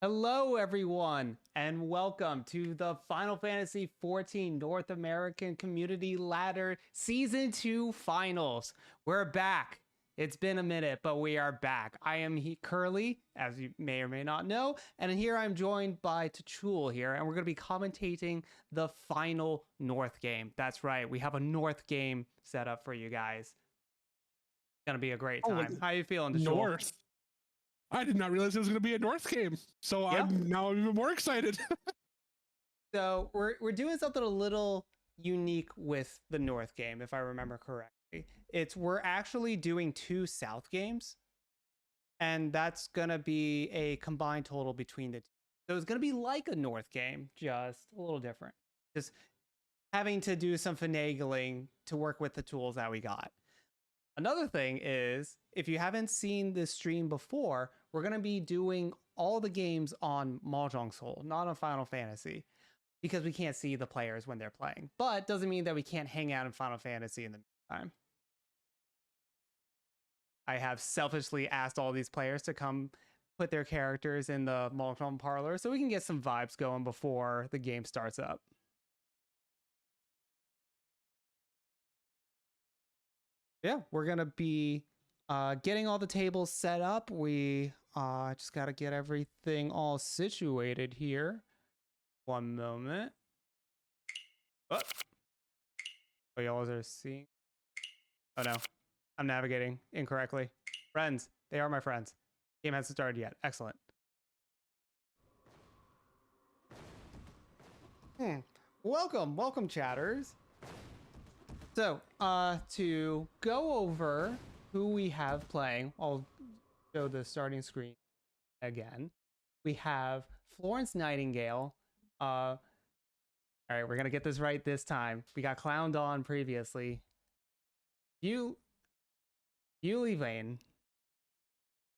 Hello, everyone, and welcome to the Final Fantasy XIV North American Community Ladder Season 2 Finals. We're back. It's been a minute, but we are back. I am Curly, as you may or may not know, and here I'm joined by Tachul here, and we're going to be commentating the final North game. That's right, we have a North game set up for you guys. It's going to be a great time. How are you feeling, Tachul? North. I did not realize it was going to be a North game, so Yeah. I'm now even more excited. So we're doing something a little unique with the North game, if I remember correctly. We're actually doing 2 South games, and that's gonna be a combined total between the two. So it's gonna be like a North game, just a little different. Just having to do some finagling to work with the tools that we got. Another thing is, if you haven't seen this stream before, we're going to be doing all the games on Mahjong Soul, not on Final Fantasy, because we can't see the players when they're playing. But doesn't mean that we can't hang out in Final Fantasy in the meantime. I have selfishly asked all these players to come put their characters in the Mahjong parlor so we can get some vibes going before the game starts up. Yeah, we're gonna be getting all the tables set up. We just gotta get everything all situated here. One moment. Oh, y'all are seeing. Oh no, I'm navigating incorrectly. Friends, they are my friends. Game hasn't started yet. Excellent. Welcome, chatters. So, to go over who we have playing, I'll show the starting screen again. We have Florence Nightingale. All right, we're gonna get this right this time. We got clowned on previously. Vane.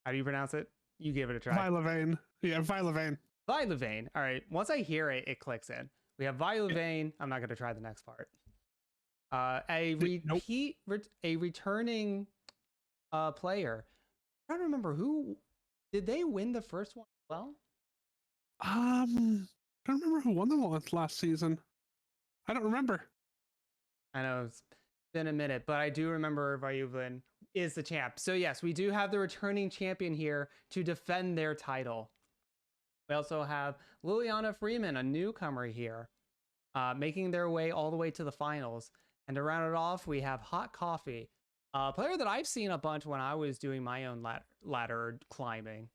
How do you pronounce it? You give it a try. Vilevane. Yeah, Vilevane. Vilevane. All right, once I hear it, it clicks in. We have Vilevane. I'm not gonna try the next part. A returning player. I'm trying to remember who did they win the first one as well? I don't remember who won the last season. I don't remember. I know it's been a minute, but I do remember Vilevane is the champ. So yes, we do have the returning champion here to defend their title. We also have Liliana Freeman, a newcomer here, making their way all the way to the finals. And to round it off, we have Hot Coffee, a player that I've seen a bunch when I was doing my own ladder climbing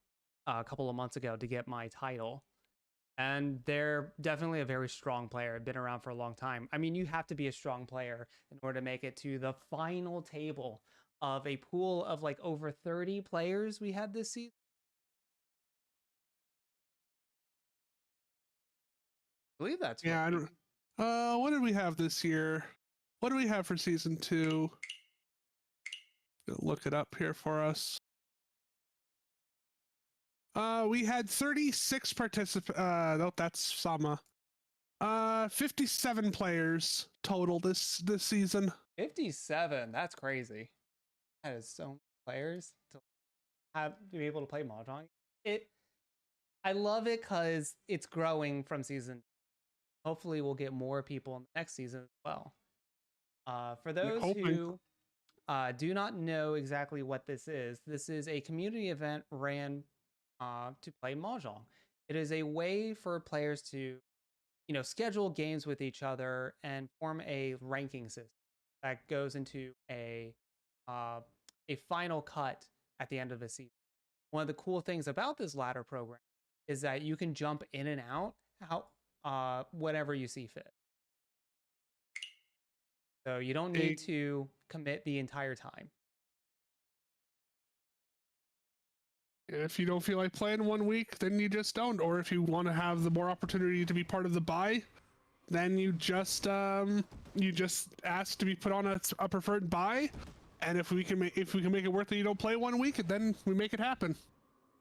a couple of months ago to get my title. And they're definitely a very strong player, been around for a long time. I mean, you have to be a strong player in order to make it to the final table of a pool of like over 30 players we had this season. I believe that's right. I don't. What did we have this year? What do we have for season 2? Look it up here for us. We had 36 participants. No, that's Sama. 57 players total this season. 57. That's crazy. That is so many players to be able to play Mahjong. I love it because it's growing from season. Hopefully, we'll get more people in the next season as well. For those who do not know exactly what this is a community event ran to play Mahjong. It is a way for players to, schedule games with each other and form a ranking system that goes into a final cut at the end of the season. One of the cool things about this ladder program is that you can jump in and out whenever you see fit. So you don't need to commit the entire time. If you don't feel like playing 1 week, then you just don't. Or if you want to have the more opportunity to be part of the buy, then you just ask to be put on a preferred buy. And if we can make it worth it, you don't play 1 week, then we make it happen.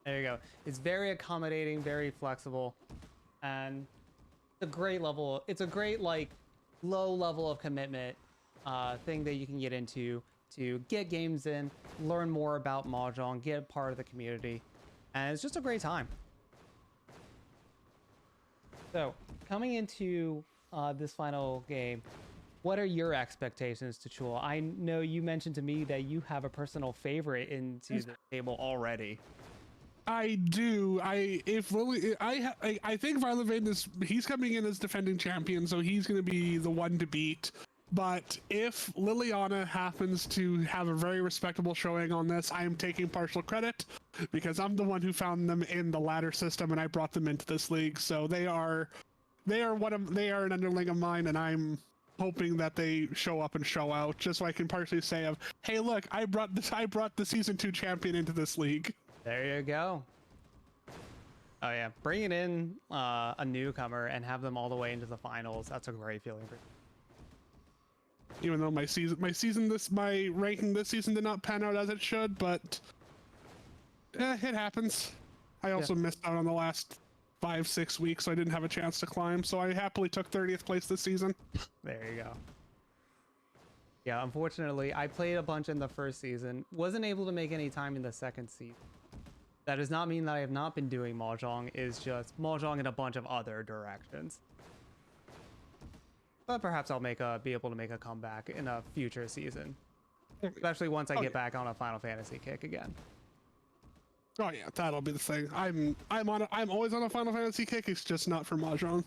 There you go. It's very accommodating, very flexible, and it's a great level. It's a great low level of commitment thing that you can get into to get games in, learn more about Mahjong, get part of the community, and it's just a great time. So, coming into this final game, what are your expectations to Chul? I know you mentioned to me that you have a personal favorite into the table already. I do. I think Violet Vane he's coming in as defending champion, so he's going to be the one to beat. But if Liliana happens to have a very respectable showing on this, I am taking partial credit because I'm the one who found them in the ladder system and I brought them into this league. So they are an underling of mine, and I'm hoping that they show up and show out, just so I can partially say of, hey, look, I brought the season 2 champion into this league. There you go. Oh yeah, bringing in a newcomer and have them all the way into the finals. That's a great feeling. Even though my ranking this season did not pan out as it should, but it happens. I also missed out on the last 5-6 weeks, so I didn't have a chance to climb. So I happily took 30th place this season. There you go. Yeah, unfortunately, I played a bunch in the first season. Wasn't able to make any time in the second season. That does not mean that I have not been doing Mahjong. It's just Mahjong in a bunch of other directions. But perhaps I'll be able to make a comeback in a future season, especially once I get back on a Final Fantasy kick again. Oh yeah, that'll be the thing. I'm always on a Final Fantasy kick. It's just not for Mahjong.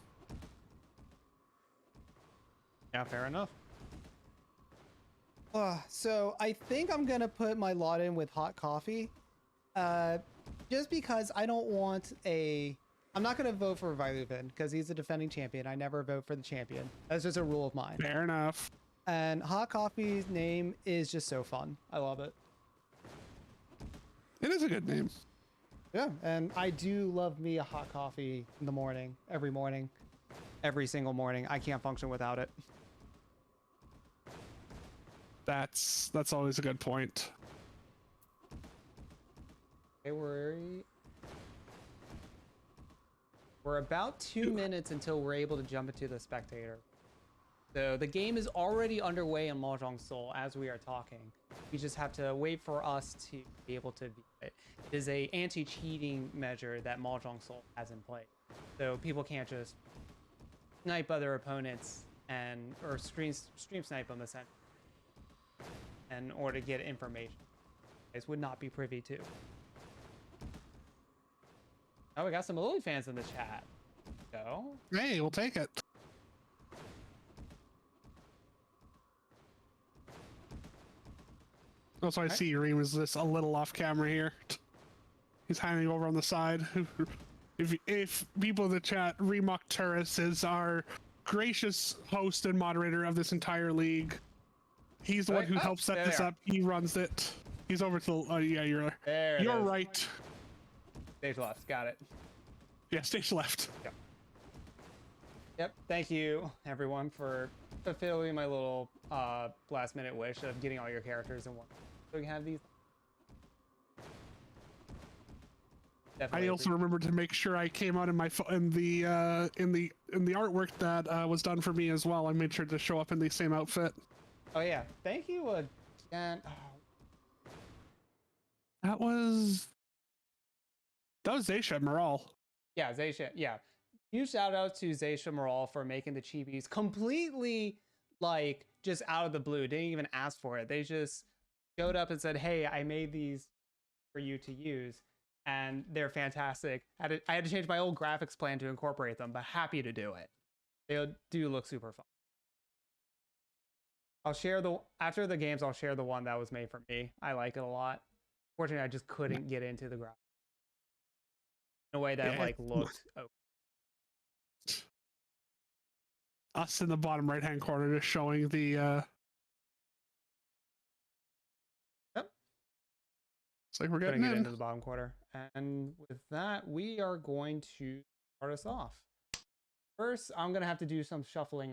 Yeah, fair enough. So I think I'm gonna put my lot in with hot coffee, just because I don't want I'm not gonna vote for Violet because he's a defending champion. I never vote for the champion. That's just a rule of mine. Fair enough. And hot coffee's name is just so fun. I love it. It is a good name. Yeah, and I do love me a hot coffee in the morning, every single morning. I can't function without it. That's always a good point. Okay, we're about 2 minutes until we're able to jump into the spectator. So the game is already underway in Mahjong Soul as we are talking. We just have to wait for us to be able to beat it. It is a anti-cheating measure that Mahjong Soul has in place. So people can't just snipe other opponents or stream snipe them essentially in order to get information. Guys would not be privy to. Oh, we got some Lily fans in the chat. Go. Hey, we'll take it. Also, I see Reem is just a little off camera here. He's hiding over on the side. If people in the chat, Reemok Turris is our gracious host and moderator of this entire league. He's the one who helped set this up. He runs it. He's over to the. Yeah, you're right. Stage left. Got it. Yeah, stage left. Yep. Thank you, everyone, for fulfilling my little last minute wish of getting all your characters in one. So we can have these. Definitely I also remembered to make sure I came out in the artwork that was done for me as well. I made sure to show up in the same outfit. Oh yeah, thank you again. That was Zaysha Moral. Yeah, Zaysha. Yeah, huge shout out to Zaysha Moral for making the chibis completely like just out of the blue. Didn't even ask for it. They just showed up and said, "Hey, I made these for you to use." And they're fantastic. I had to change my old graphics plan to incorporate them, but happy to do it. They do look super fun. I'll share after the games. I'll share the one that was made for me. I like it a lot. Fortunately, I just couldn't get into the graphics in a way that looked. Us in the bottom right hand corner, just showing the. It's like we're getting into the bottom quarter. And with that, we are going to start us off. First, I'm going to have to do some shuffling.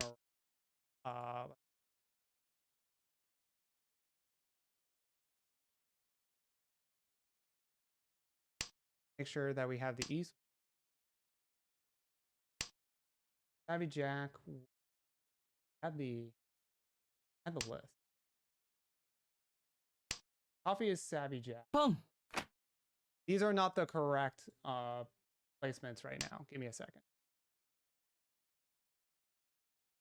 Make sure that we have the East. Savvy Jack. Had the list. Coffee is Savvy Jack. Boom. These are not the correct placements right now. Give me a second.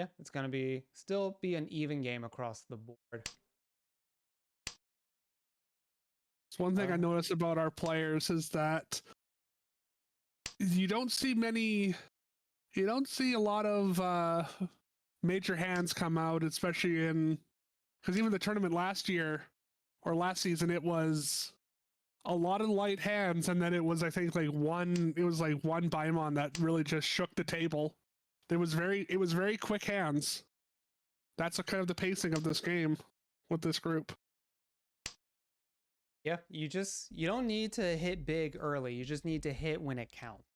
Yeah, it's gonna be still be an even game across the board. It's one thing I noticed about our players is that you don't see a lot of major hands come out, especially because even the tournament last year or last season, it was a lot of light hands, and then it was one Baimon that really just shook the table. It was very quick hands. That's kind of the pacing of this game with this group. Yeah, you don't need to hit big early. You just need to hit when it counts.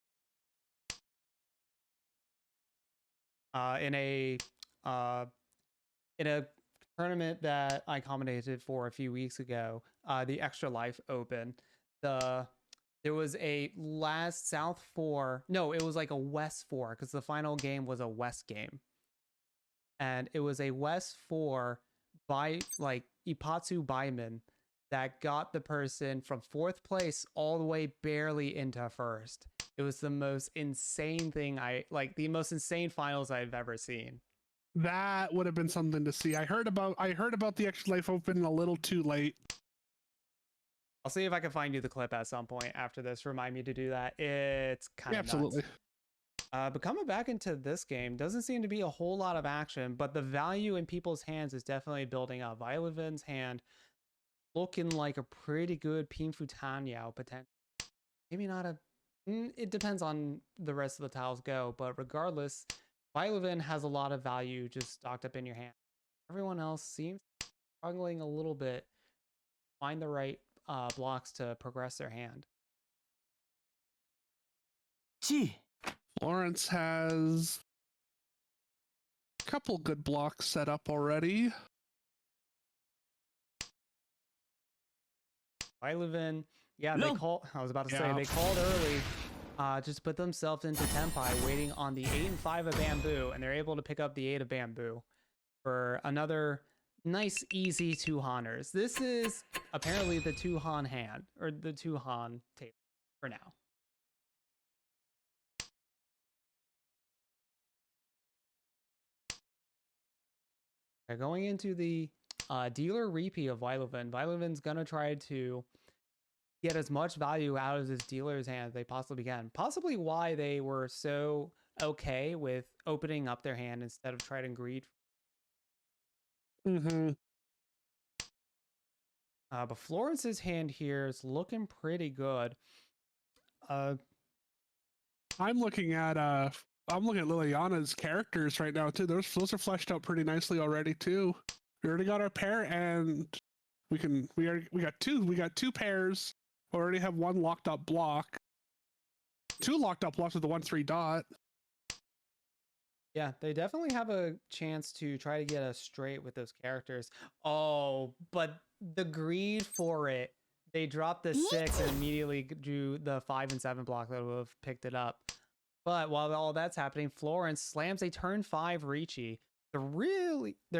In a tournament that I commentated for a few weeks ago, the Extra Life Open, there was a last South 4. No, it was like a West 4 because the final game was a West game. And it was a West 4 by like Ipatsu Baiman that got the person from 4th place all the way barely into 1st. It was the most insane thing the most insane finals I've ever seen. That would have been something to see. I heard about the Extra Life Open a little too late. I'll see if I can find you the clip at some point after this. Remind me to do that. It's kind of absolutely nuts. But coming back into this game, doesn't seem to be a whole lot of action, but the value in people's hands is definitely building up. Violevin's hand looking like a pretty good Pinfu Tanyao potential. Maybe not a... It depends on the rest of the tiles go, but regardless, Violevin has a lot of value just stocked up in your hand. Everyone else seems struggling a little bit. Find the right blocks to progress their hand. Gee. Florence has a couple good blocks set up already. Violevin, yeah, they called. I was about to say they called early. Just put themselves into Tempai, waiting on the 8 and 5 of Bamboo, and they're able to pick up the 8 of Bamboo for another nice, easy 2 Hanners. This is apparently the 2 Han hand, or the 2 Han table for now. Okay, going into the dealer repeat of Violevin. Vilevin's gonna try to get as much value out of his dealer's hand as they possibly can. Possibly why they were so okay with opening up their hand instead of trying to greed. But Florence's hand here is looking pretty good. I'm looking at Liliana's characters right now too. Those are fleshed out pretty nicely already too. We already got our pair, and we got two pairs. We already have one locked up block. 2 locked up blocks with the 1/3 dot. Yeah, they definitely have a chance to try to get us straight with those characters. Oh, but the greed for it. They dropped the 6 and immediately drew the 5 and 7 block that would have picked it up. But while all that's happening, Florence slams a turn 5 Ricci. They're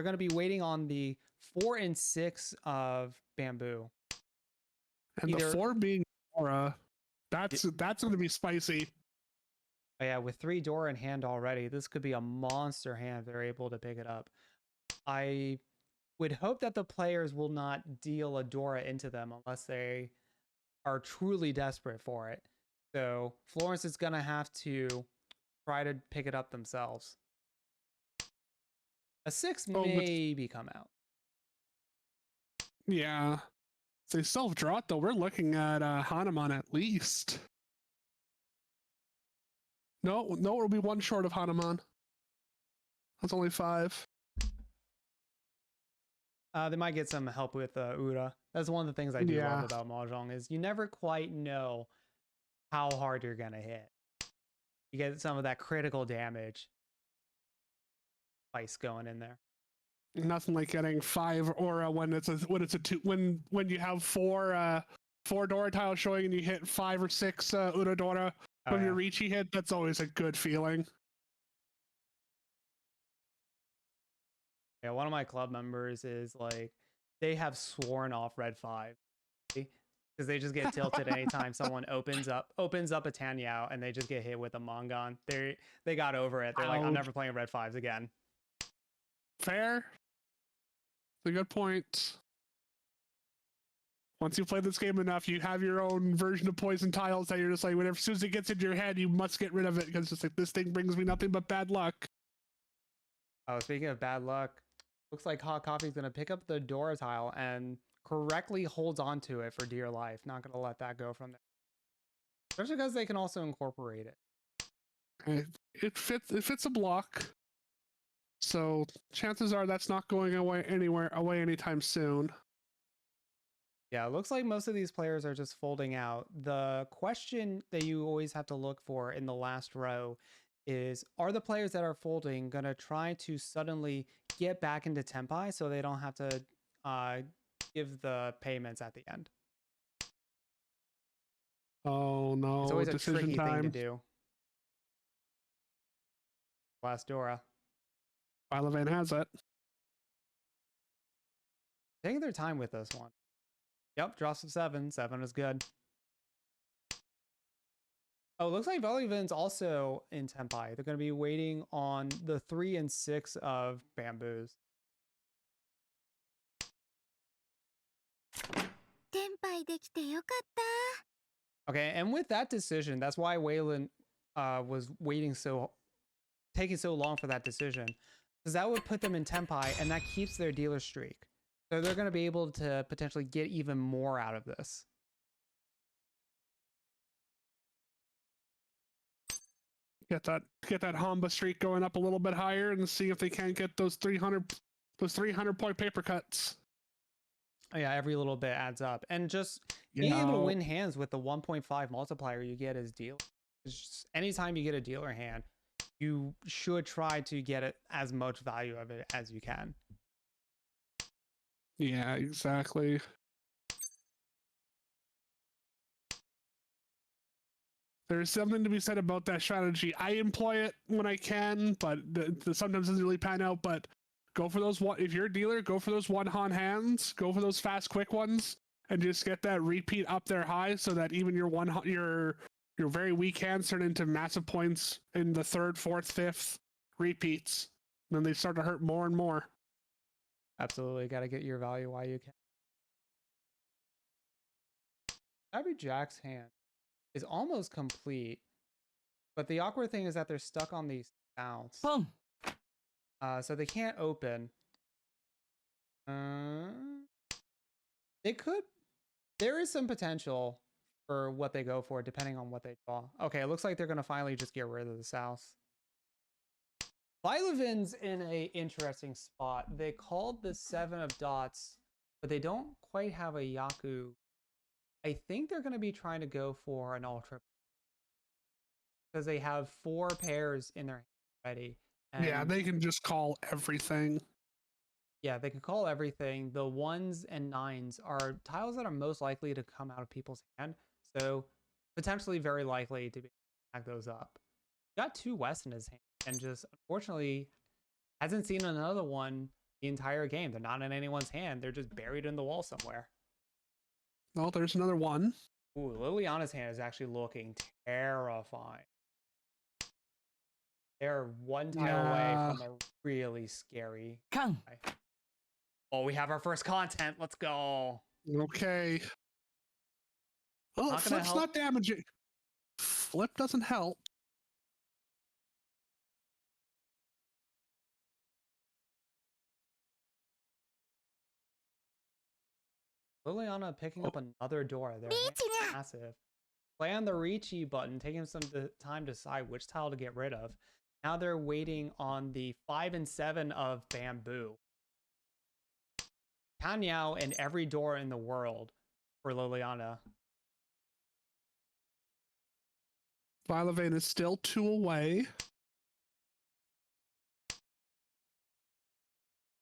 going to be waiting on the 4 and 6 of Bamboo. And the 4 being Dora, that's going to be spicy. Oh yeah, with 3 Dora in hand already, this could be a monster hand if they're able to pick it up. I would hope that the players will not deal a Dora into them unless they are truly desperate for it. So Florence is going to have to try to pick it up themselves. A 6 maybe come out. Yeah. If they self-draw it, though, we're looking at Hanuman at least. No, it'll be 1 short of Hanuman. That's only 5. They might get some help with Ura. That's one of the things I do love about Mahjong is you never quite know how hard you're gonna hit. You get some of that critical damage spice going in there. Nothing like getting 5 Aura when it's a 2 when you have 4 Dora tiles showing and you hit 5 or 6 Ura Dora when your Ricci hit. That's always a good feeling. Yeah, one of my club members is like, they have sworn off red 5 because they just get tilted anytime someone opens up a Tanyao and they just get hit with a Mongon. They got over it. They're like, I'm never playing red 5s again. Fair. It's a good point. Once you play this game enough, you have your own version of poison tiles that you're just like, whenever, as soon as it gets into your head, you must get rid of it because it's just like, this thing brings me nothing but bad luck. Oh, speaking of bad luck, looks like Hot Coffee's going to pick up the Dora tile and correctly holds onto it for dear life. Not going to let that go from there. Especially because they can also incorporate it. It fits a block. So chances are that's not going away anytime soon. Yeah, it looks like most of these players are just folding out. The question that you always have to look for in the last row is, are the players that are folding going to try to suddenly get back into Tempai so they don't have to give the payments at the end? Oh no, it's always a decision tricky time. thing to do. Last Dora. Ilevan has it. Taking their time with this one. Yep, drops of 7. 7 is good. Oh, it looks like Volivan's also in Tempai. They're going to be waiting on the 3 and 6 of Bamboos. Okay, and with that decision, that's why Waylon was taking so long for that decision. Because that would put them in Tempai, and that keeps their dealer streak. So they're going to be able to potentially get even more out of this. Get that Hamba streak going up a little bit higher and see if they can't get those 300 point paper cuts. Oh, yeah, every little bit adds up. And just being able to win hands with the 1.5 multiplier you get as dealer. Anytime you get a dealer hand, you should try to get it as much value of it as you can. Yeah, exactly. There's something to be said about that strategy. I employ it when I can, but sometimes doesn't really pan out. But go for those if you're a dealer, go for those one-hand hands. Go for those fast, quick ones, and just get that repeat up there high, so that even your very weak hands turn into massive points in the 3rd, 4th, 5th repeats. Then they start to hurt more and more. Absolutely, got to get your value while you can. Every Jack's hand is almost complete, but the awkward thing is that they're stuck on these sounds. Boom. So they can't open. They could. There is some potential for what they go for, depending on what they draw. Okay, it looks like they're going to finally just get rid of the South. Volivan's in a interesting spot. They called the 7 of dots, but they don't quite have a Yaku. I think they're going to be trying to go for an ultra because they have 4 pairs in their hand already. And yeah, they can just call everything. Yeah, they can call everything. The 1s and 9s are tiles that are most likely to come out of people's hand, so potentially very likely to back those up. Got 2 West in his hand, and just unfortunately hasn't seen another one the entire game. They're not in anyone's hand. They're just buried in the wall somewhere. Oh, there's another one. Ooh, Liliana's hand is actually looking terrifying. They're 1 tile away from a really scary Kang. Oh, we have our first content. Let's go. Okay. Oh, Flip's not damaging. Flip doesn't help. Liliana picking up another Dora. They're massive. Play on the Ricci button, taking some time to decide which tile to get rid of. Now they're waiting on the 5 and 7 of Bamboo. Tanyao and every door in the world for Liliana. Volivan is still 2 away.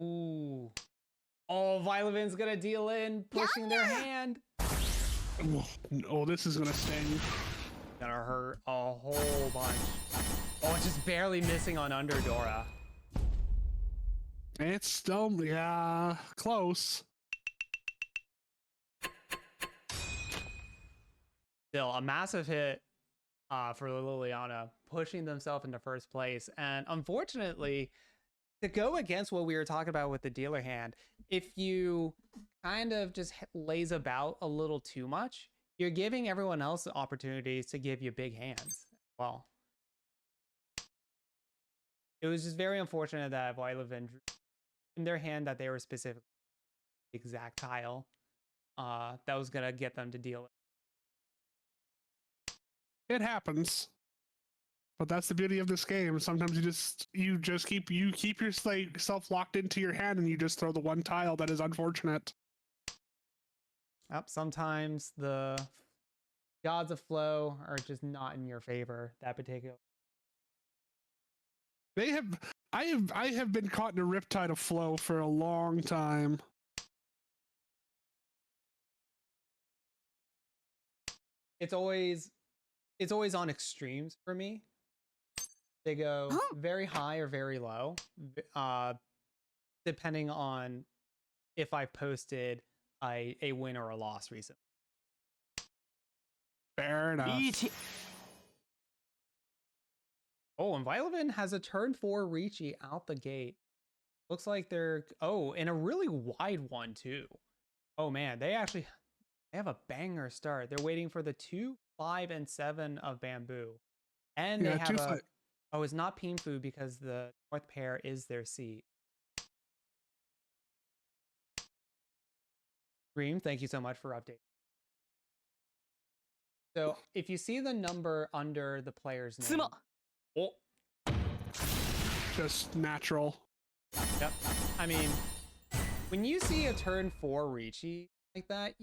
Ooh. Oh, Volivan's gonna deal in, pushing their hand. Oh, this is gonna sting. Gonna hurt a whole bunch. Oh, it's just barely missing on Underdora. It's still, yeah, close. Still, a massive hit for Liliana, pushing themselves into first place. And unfortunately, to go against what we were talking about with the dealer hand, if you kind of just lays about a little too much, you're giving everyone else opportunities to give you big hands. Well, it was just very unfortunate that Voilevin drew in their hand that they were specifically the exact tile that was gonna get them to deal. It happens. But that's the beauty of this game. Sometimes you just keep yourself locked into your hand and you just throw the one tile that is unfortunate. Yep, sometimes the gods of flow are just not in your favor. That particular. I have been caught in a riptide of flow for a long time. It's always on extremes for me. They go very high or very low, depending on if I posted a win or a loss recently. Fair enough. Oh, and Voilevin has a turn 4 Ricci out the gate. Looks like they're and a really wide one too. Oh man, they have a banger start. They're waiting for the 2, 5, and 7 of bamboo, and they have it's not Pimfu because the north pair is their seat. Dream, thank you so much for updating. So if you see the number under the player's name, just natural. Yep. I mean, when you see a turn 4 Ricci like that,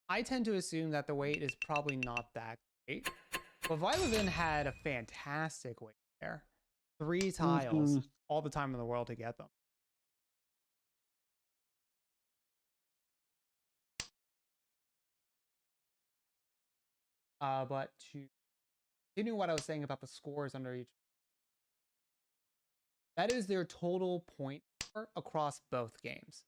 I tend to assume that the weight is probably not that great. But Voilevin had a fantastic weight there. 3 tiles, all the time in the world to get them. But to continue what I was saying about the scores under each, that is their total point across both games.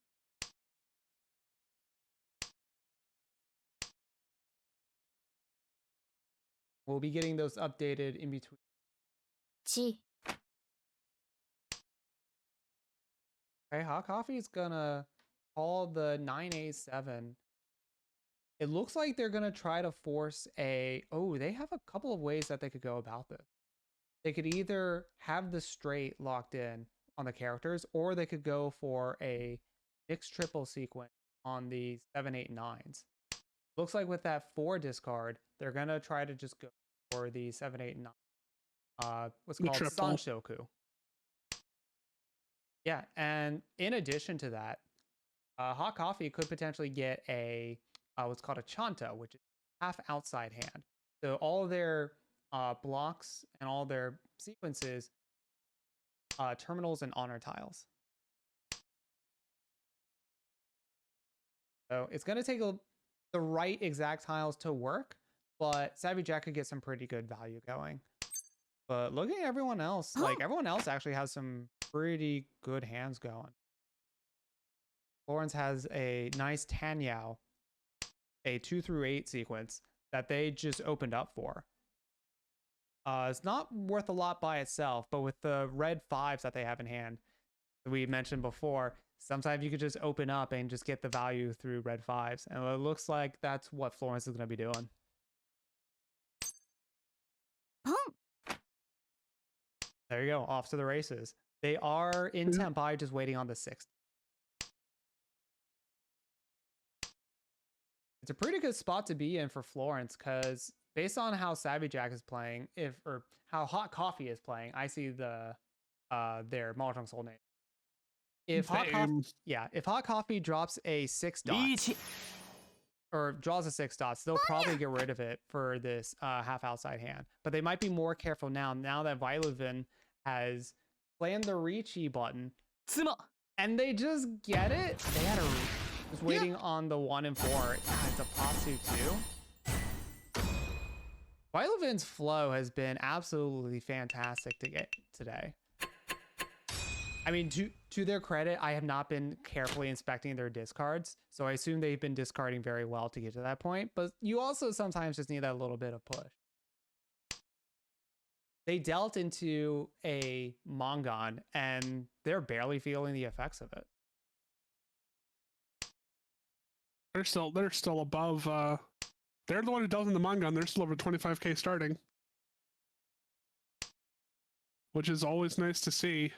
We'll be getting those updated in between. Okay, Hot Coffee is gonna call the 9A7. It looks like they're gonna try to force they have a couple of ways that they could go about this. They could either have the straight locked in on the characters, or they could go for a mixed triple sequence on the 7, 8, 9s. Looks like with that 4 discard, they're gonna try to just go for the 7, 8, 9. What's called Sanshoku. Yeah, and in addition to that, Hot Coffee could potentially get a what's called a Chanta, which is half outside hand. So all their blocks and all their sequences, terminals, and honor tiles. So it's going to take the right exact tiles to work, but Savvy Jack could get some pretty good value going. But looking at everyone else, everyone else actually has some pretty good hands going. Florence has a nice Tanyao, a 2 through 8 sequence that they just opened up for. It's not worth a lot by itself, but with the red 5s that they have in hand, that we mentioned before, sometimes you could just open up and just get the value through red 5s. And it looks like that's what Florence is going to be doing. There you go, off to the races. They are in Tempai, just waiting on the 6th. It's a pretty good spot to be in for Florence, because based on how Savvy Jack is playing, or how Hot Coffee is playing, I see their Mahjong Soul name. If Hot Coffee drops a 6 dot or draws a 6 dots, they'll probably get rid of it for this half outside hand. But they might be more careful now that Voilevin has slammed the Ricci button, and they just get it. They had was waiting on the 1 and 4. It's a Patsu too. Voilevin's flow has been absolutely fantastic to get today. I mean, to their credit, I have not been carefully inspecting their discards, so I assume they've been discarding very well to get to that point, but you also sometimes just need that little bit of push. They dealt into a Mongon, and they're barely feeling the effects of it. They're still above. They're the one who dealt in the Mongon. They're still over 25k starting, which is always nice to see.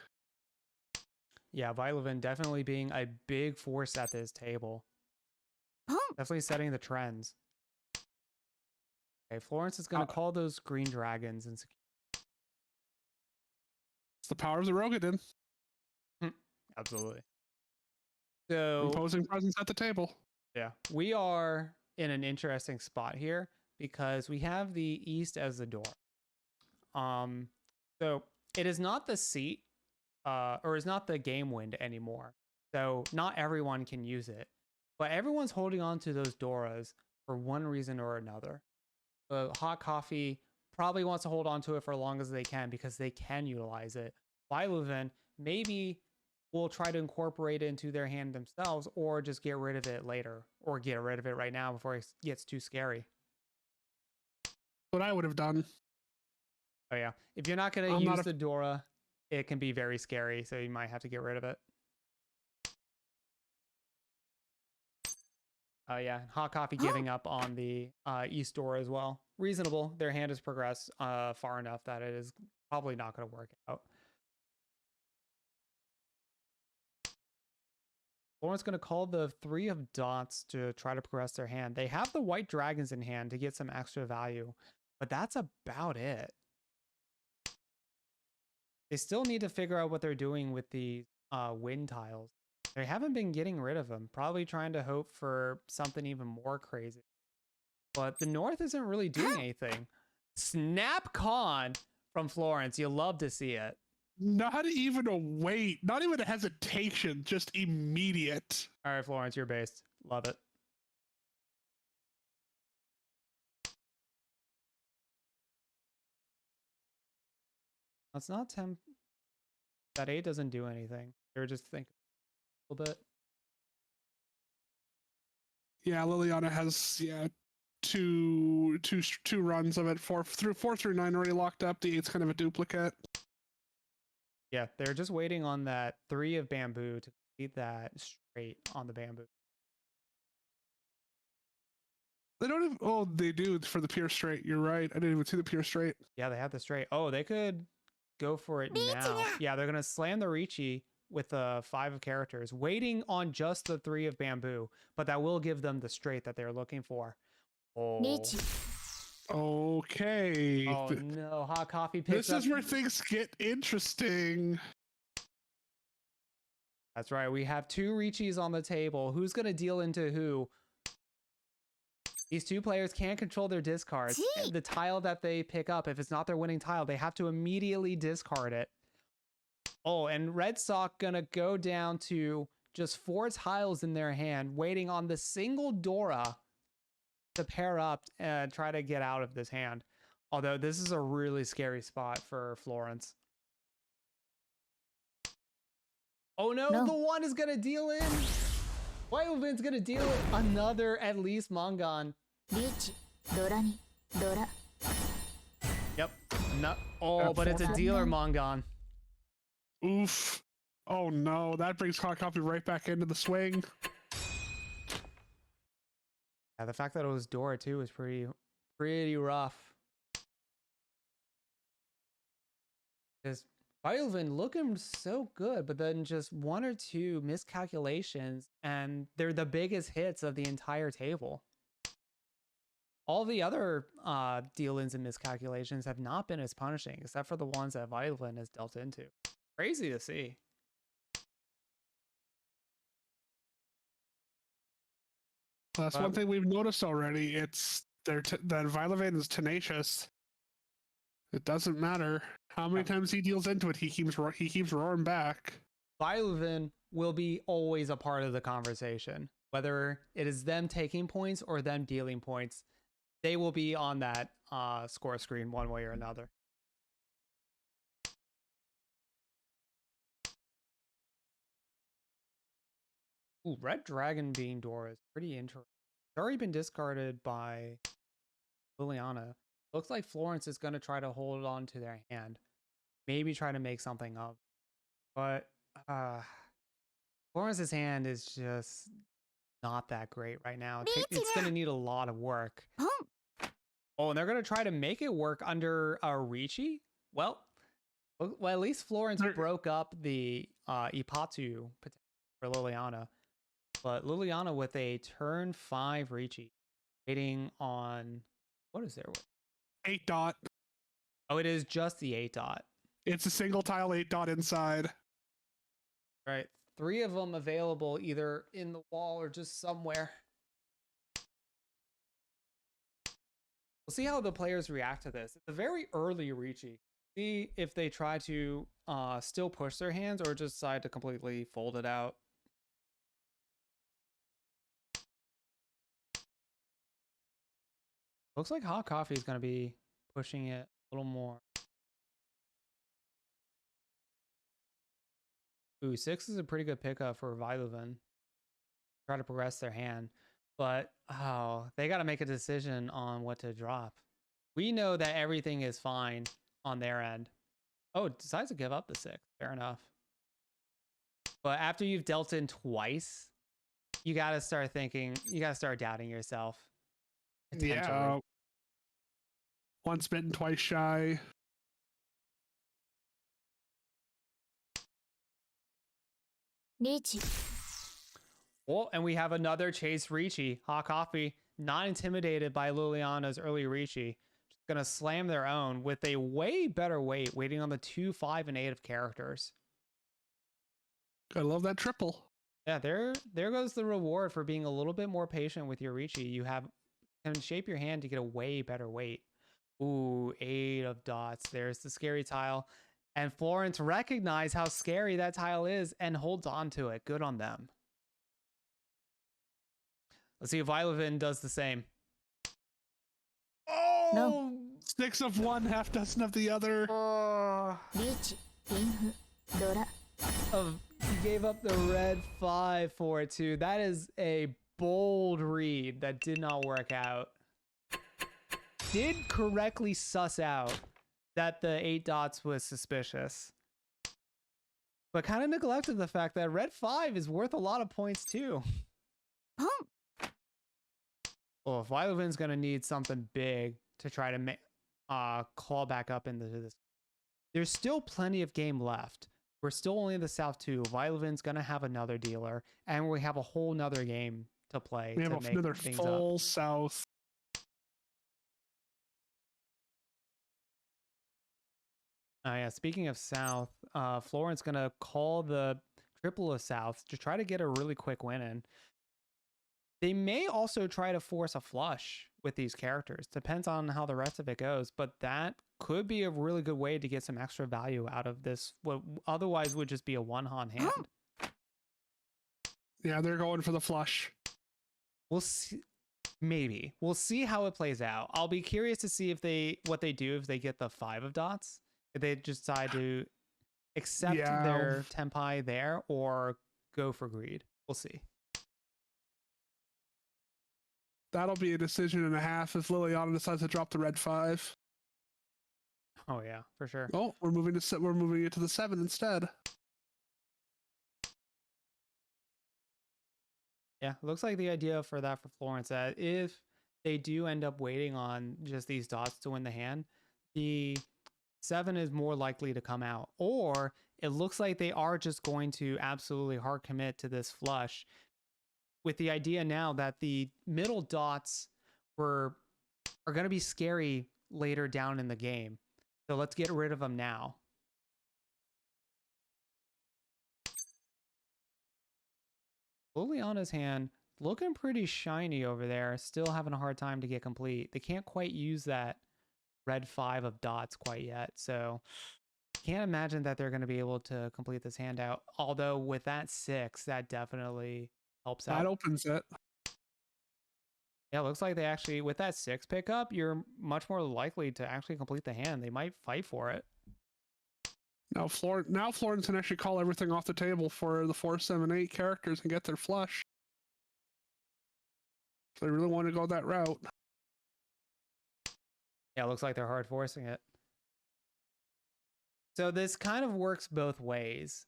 Yeah, Vilovin definitely being a big force at this table. Definitely setting the trends. Okay, Florence is going to call those green dragons and it's the power of the Rogadin. Absolutely. So imposing presence at the table. Yeah, we are in an interesting spot here because we have the east as the door. So it is not the seat, or is not the game wind anymore. So not everyone can use it, but everyone's holding on to those Doras for one reason or another. Hot Coffee probably wants to hold on to it for as long as they can because they can utilize it. Biluven maybe will try to incorporate it into their hand themselves, or just get rid of it later, or get rid of it right now before it gets too scary. What I would have done. Oh yeah, if you're not going to use the Dora, it can be very scary, so you might have to get rid of it. Oh yeah, Hot Coffee giving up on the East Dora as well. Reasonable. Their hand has progressed far enough that it is probably not going to work out. Lauren's going to call the 3 of dots to try to progress their hand. They have the white dragons in hand to get some extra value, but that's about it. They still need to figure out what they're doing with the wind tiles. They haven't been getting rid of them, probably trying to hope for something even more crazy. But the North isn't really doing anything. Snap Con from Florence. You love to see it. Not even a wait, not even a hesitation, just immediate. All right, Florence, you're based. Love it. That's not 10. That 8 doesn't do anything. You're just thinking a little bit. Yeah, Liliana has two runs of it. 4 through 9 already locked up. The 8's kind of a duplicate. Yeah, they're just waiting on that 3 of bamboo to complete that straight on the bamboo. They don't even, oh, they do for the pure straight. You're right. I didn't even see the pure straight. Yeah, they have the straight. Oh, they could go for it now. Yeah, they're going to slam the Ricci with the 5 of characters, waiting on just the 3 of bamboo, but that will give them the straight that they're looking for. Oh. Okay. Oh no, Hot Coffee picks This is where things get interesting. That's right. We have 2 Richis on the table. Who's going to deal into who? These 2 players can't control their discards. The tile that they pick up, if it's not their winning tile, they have to immediately discard it. Oh, and Red Sock going to go down to just 4 tiles in their hand, waiting on the single Dora to pair up and try to get out of this hand. Although this is a really scary spot for Florence. Oh no, the 1 is going to deal in. Whitewood's going to deal another at least Mongon. Yep. No. Oh, but it's a dealer Mongon. Oof. Oh no, that brings Hot Coffee right back into the swing. Yeah, the fact that it was Dora too is pretty rough. Because Violin looking so good, but then just 1 or 2 miscalculations, and they're the biggest hits of the entire table. All the other deal-ins and miscalculations have not been as punishing, except for the ones that Violin has dealt into. Crazy to see. That's one thing we've noticed already. It's that Violin is tenacious. It doesn't matter how many times he deals into it. He keeps roaring back. Violin will be always a part of the conversation, whether it is them taking points or them dealing points. They will be on that score screen one way or another. Ooh, Red Dragon being Dora is pretty interesting. It's already been discarded by Liliana. Looks like Florence is going to try to hold on to their hand. Maybe try to make something up. But Florence's hand is just not that great right now. It's going to need a lot of work. Oh, and they're going to try to make it work under Ricci? Well, at least Florence broke up the Ipatu for Liliana. But Liliana with a turn 5 Ricci. Waiting on... What is there? 8 dot. Oh, it is just the 8 dot. It's a single tile 8 dot inside. Right. 3 of them available either in the wall or just somewhere. We'll see how the players react to this. It's a very early Ricci. See if they try to still push their hands or just decide to completely fold it out. Looks like Hot Coffee is going to be pushing it a little more. Ooh, 6 is a pretty good pickup for Viluvan. Try to progress their hand. But, oh, they got to make a decision on what to drop. We know that everything is fine on their end. Oh, decides to give up the 6. Fair enough. But after you've dealt in twice, you got to start thinking, you got to start doubting yourself. Yeah. Once bitten, twice shy. Ricci. Well, and we have another chase Ricci. Hot Coffee, not intimidated by Liliana's early Ricci. Just gonna slam their own with a way better weight, waiting on the 2, 5, and 8 of characters. I love that triple. Yeah, there goes the reward for being a little bit more patient with your Ricci. You can shape your hand to get a way better weight. Ooh, 8 of dots. There's the scary tile. And Florence recognized how scary that tile is and holds on to it. Good on them. Let's see if Viluvan does the same. Oh! No. 6 of one, half dozen of the other. Ricci. Infu. Dora. He gave up the red 5 for it too. That is a bold read that did not work out. Did correctly suss out that the 8 dots was suspicious, but kind of neglected the fact that red 5 is worth a lot of points too. Well, if Viluvan's gonna need something big to try to claw back up into this, there's still plenty of game left. We're still only in the South 2. Viluvan's gonna have another dealer, and we have a whole nother game to play. We have another full South. Yeah, speaking of South, Florence gonna call the triple of South to try to get a really quick win in. They may also try to force a flush with these characters. Depends on how the rest of it goes, but that could be a really good way to get some extra value out of this, what otherwise would just be a one-hand hand. Yeah, they're going for the flush. We'll see. Maybe. We'll see how it plays out. I'll be curious to see what they do if they get the 5 of dots. If they just decide to accept their tempai there or go for greed. We'll see. That'll be a decision and a half if Liliana decides to drop the red 5. Oh yeah, for sure. Oh, we're moving it to the 7 instead. Yeah, looks like the idea for that for Florence that if they do end up waiting on just these dots to win the hand, the 7 is more likely to come out. Or it looks like they are just going to absolutely hard commit to this flush, with the idea now that the middle dots are going to be scary later down in the game. So let's get rid of them now. Liliana's hand looking pretty shiny over there. Still having a hard time to get complete. They can't quite use that red 5 of dots quite yet. So can't imagine that they're going to be able to complete this handout. Although with that 6, that definitely helps out. That opens it. Yeah, looks like they actually, with that 6 pickup, you're much more likely to actually complete the hand. They might fight for it. Now Florence can actually call everything off the table for the 4, 7, 8 characters and get their flush. If they really want to go that route. Yeah, it looks like they're hard forcing it. So this kind of works both ways.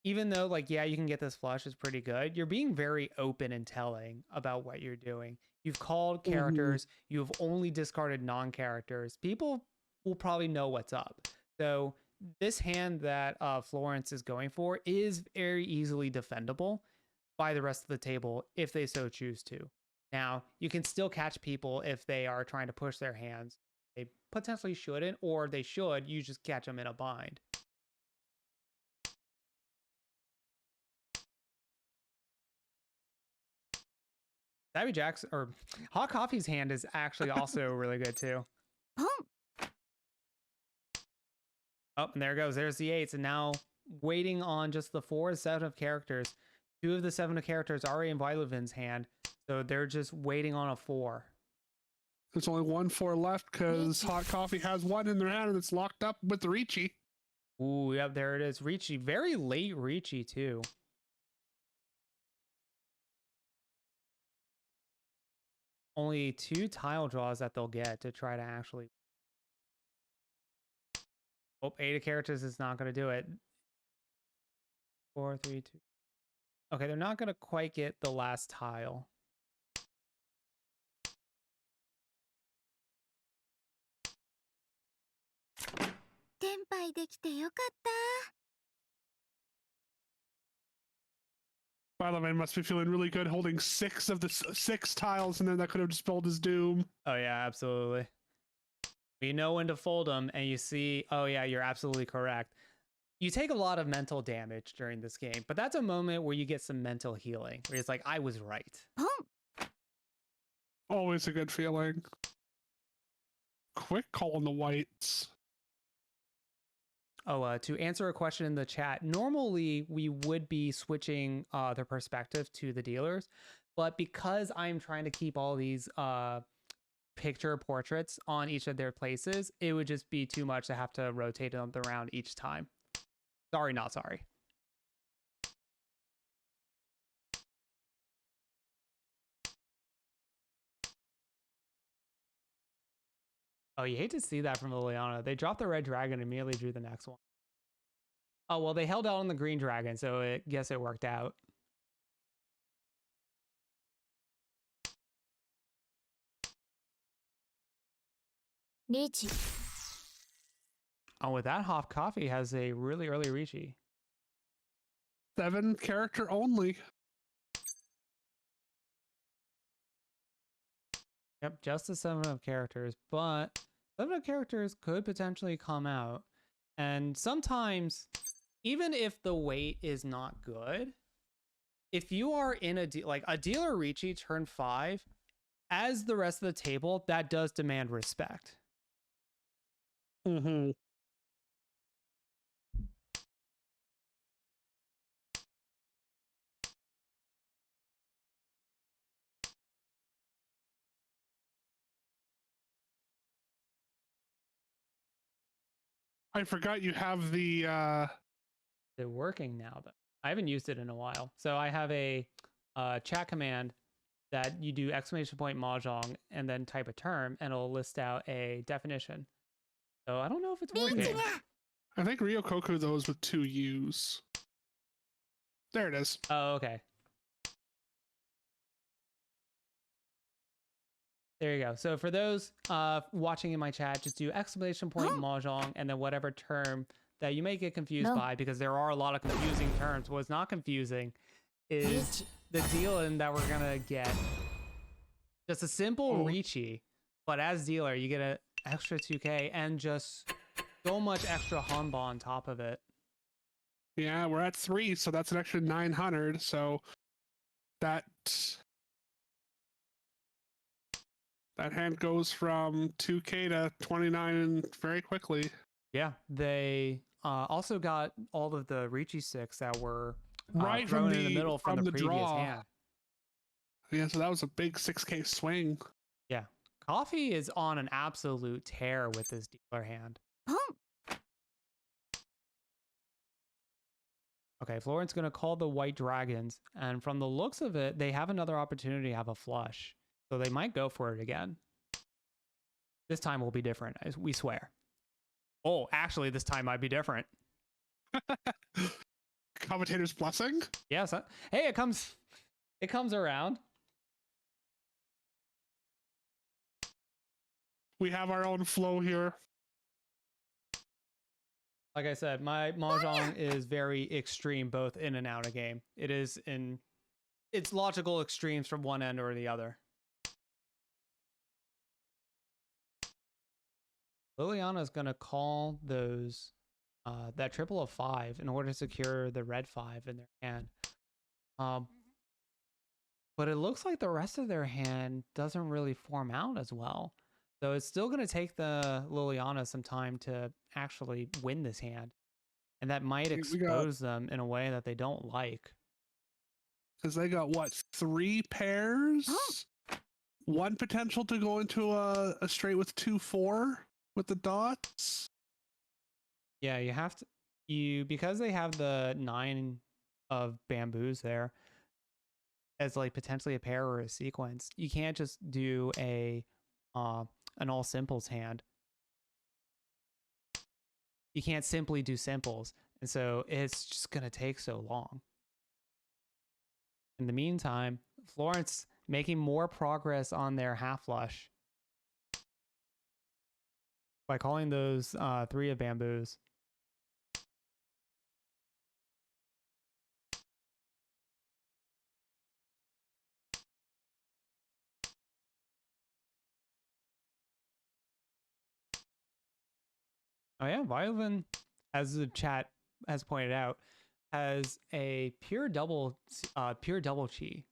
Even though, like, yeah, you can get this flush is pretty good, you're being very open and telling about what you're doing. You've called characters, you've only discarded non-characters. People will probably know what's up. So this hand that Florence is going for is very easily defendable by the rest of the table if they so choose to. Now, you can still catch people if they are trying to push their hands. They potentially shouldn't, or they should, you just catch them in a bind. Savvy Jack's or Hot Coffee's hand is actually also really good too. Oh, and there goes. There's the 8s, and now waiting on just the 4 and 7 of characters. 2 of the 7 of characters already in Violevin's hand, so they're just waiting on a 4. There's only 1 4 left because Hot Coffee has 1 in their hand and it's locked up with the Ricci. Ooh, yep, there it is. Ricci, very late Ricci too. Only 2 tile draws that they'll get to try to actually. Oh, 8 of characters is not going to do it. 4, 3, 2. Okay, they're not going to quite get the last tile. Violet must be feeling really good holding 6 of the 6 tiles, and then that could have spelled his doom. Oh yeah, absolutely. You know when to fold them, and you see, oh yeah, you're absolutely correct. You take a lot of mental damage during this game, but that's a moment where you get some mental healing, where it's like, I was right. Always a good feeling. Quick call on the whites. Oh, to answer a question in the chat, normally we would be switching the perspective to the dealers, but because I'm trying to keep all these picture portraits on each of their places, it would just be too much to have to rotate them around each time. Sorry, not sorry. Oh, you hate to see that from Liliana. They dropped the red dragon and immediately drew the next one. Oh, well, they held out on the green dragon, so I guess it worked out. Ricci. Oh, with that, Hot Coffee has a really early Ricci. 7 character only. Yep, just the 7 of characters, but 7 of characters could potentially come out. And sometimes, even if the weight is not good, if you are in a dealer Ricci turn 5, as the rest of the table, that does demand respect. Mm-hmm. I forgot you have the They're working now, though. I haven't used it in a while. So I have a chat command that you do exclamation point Mahjong and then type a term, and it'll list out a definition. So I don't know if it's working. I think Ryokoku though is with 2 U's. There it is. Oh, okay. There you go. So for those watching in my chat, just do exclamation point Mahjong and then whatever term that you may get confused by, because there are a lot of confusing terms. What's not confusing is the dealing that we're going to get. Just a simple Ricci, but as dealer, you get an extra 2k and just so much extra Hanba on top of it. Yeah, we're at 3, so that's an extra 900. So that hand goes from 2k to 29 very quickly. Yeah, they also got all of the Ricci 6 that were right thrown from in the middle from the previous draw. hand. Yeah, so that was a big 6k swing. Yeah, Coffee is on an absolute tear with this dealer hand. Okay, Florence going to call the white dragons, and from the looks of it, they have another opportunity to have a flush, so they might go for it again. This time will be different, we swear. Oh, actually, this time might be different. Commentator's blessing? Yes. Hey, it comes around. We have our own flow here. Like I said, my Mahjong is very extreme, both in and out of game. It is in its logical extremes from one end or the other. Liliana's gonna call those that triple of 5 in order to secure the red 5 in their hand. But it looks like the rest of their hand doesn't really form out as well. So it's still going to take the Liliana some time to actually win this hand. And that might expose them in a way that they don't like. Because they got, what, 3 pairs? One potential to go into a straight with 2-4 with the dots? Yeah, you have to... because they have the 9 of bamboos there as like potentially a pair or a sequence, you can't just do an all simples hand. You can't simply do simples, and so it's just gonna take so long. In the meantime, Florence making more progress on their half flush by calling those 3 of bamboos. Oh yeah, Violin, as the chat has pointed out, has a pure double chi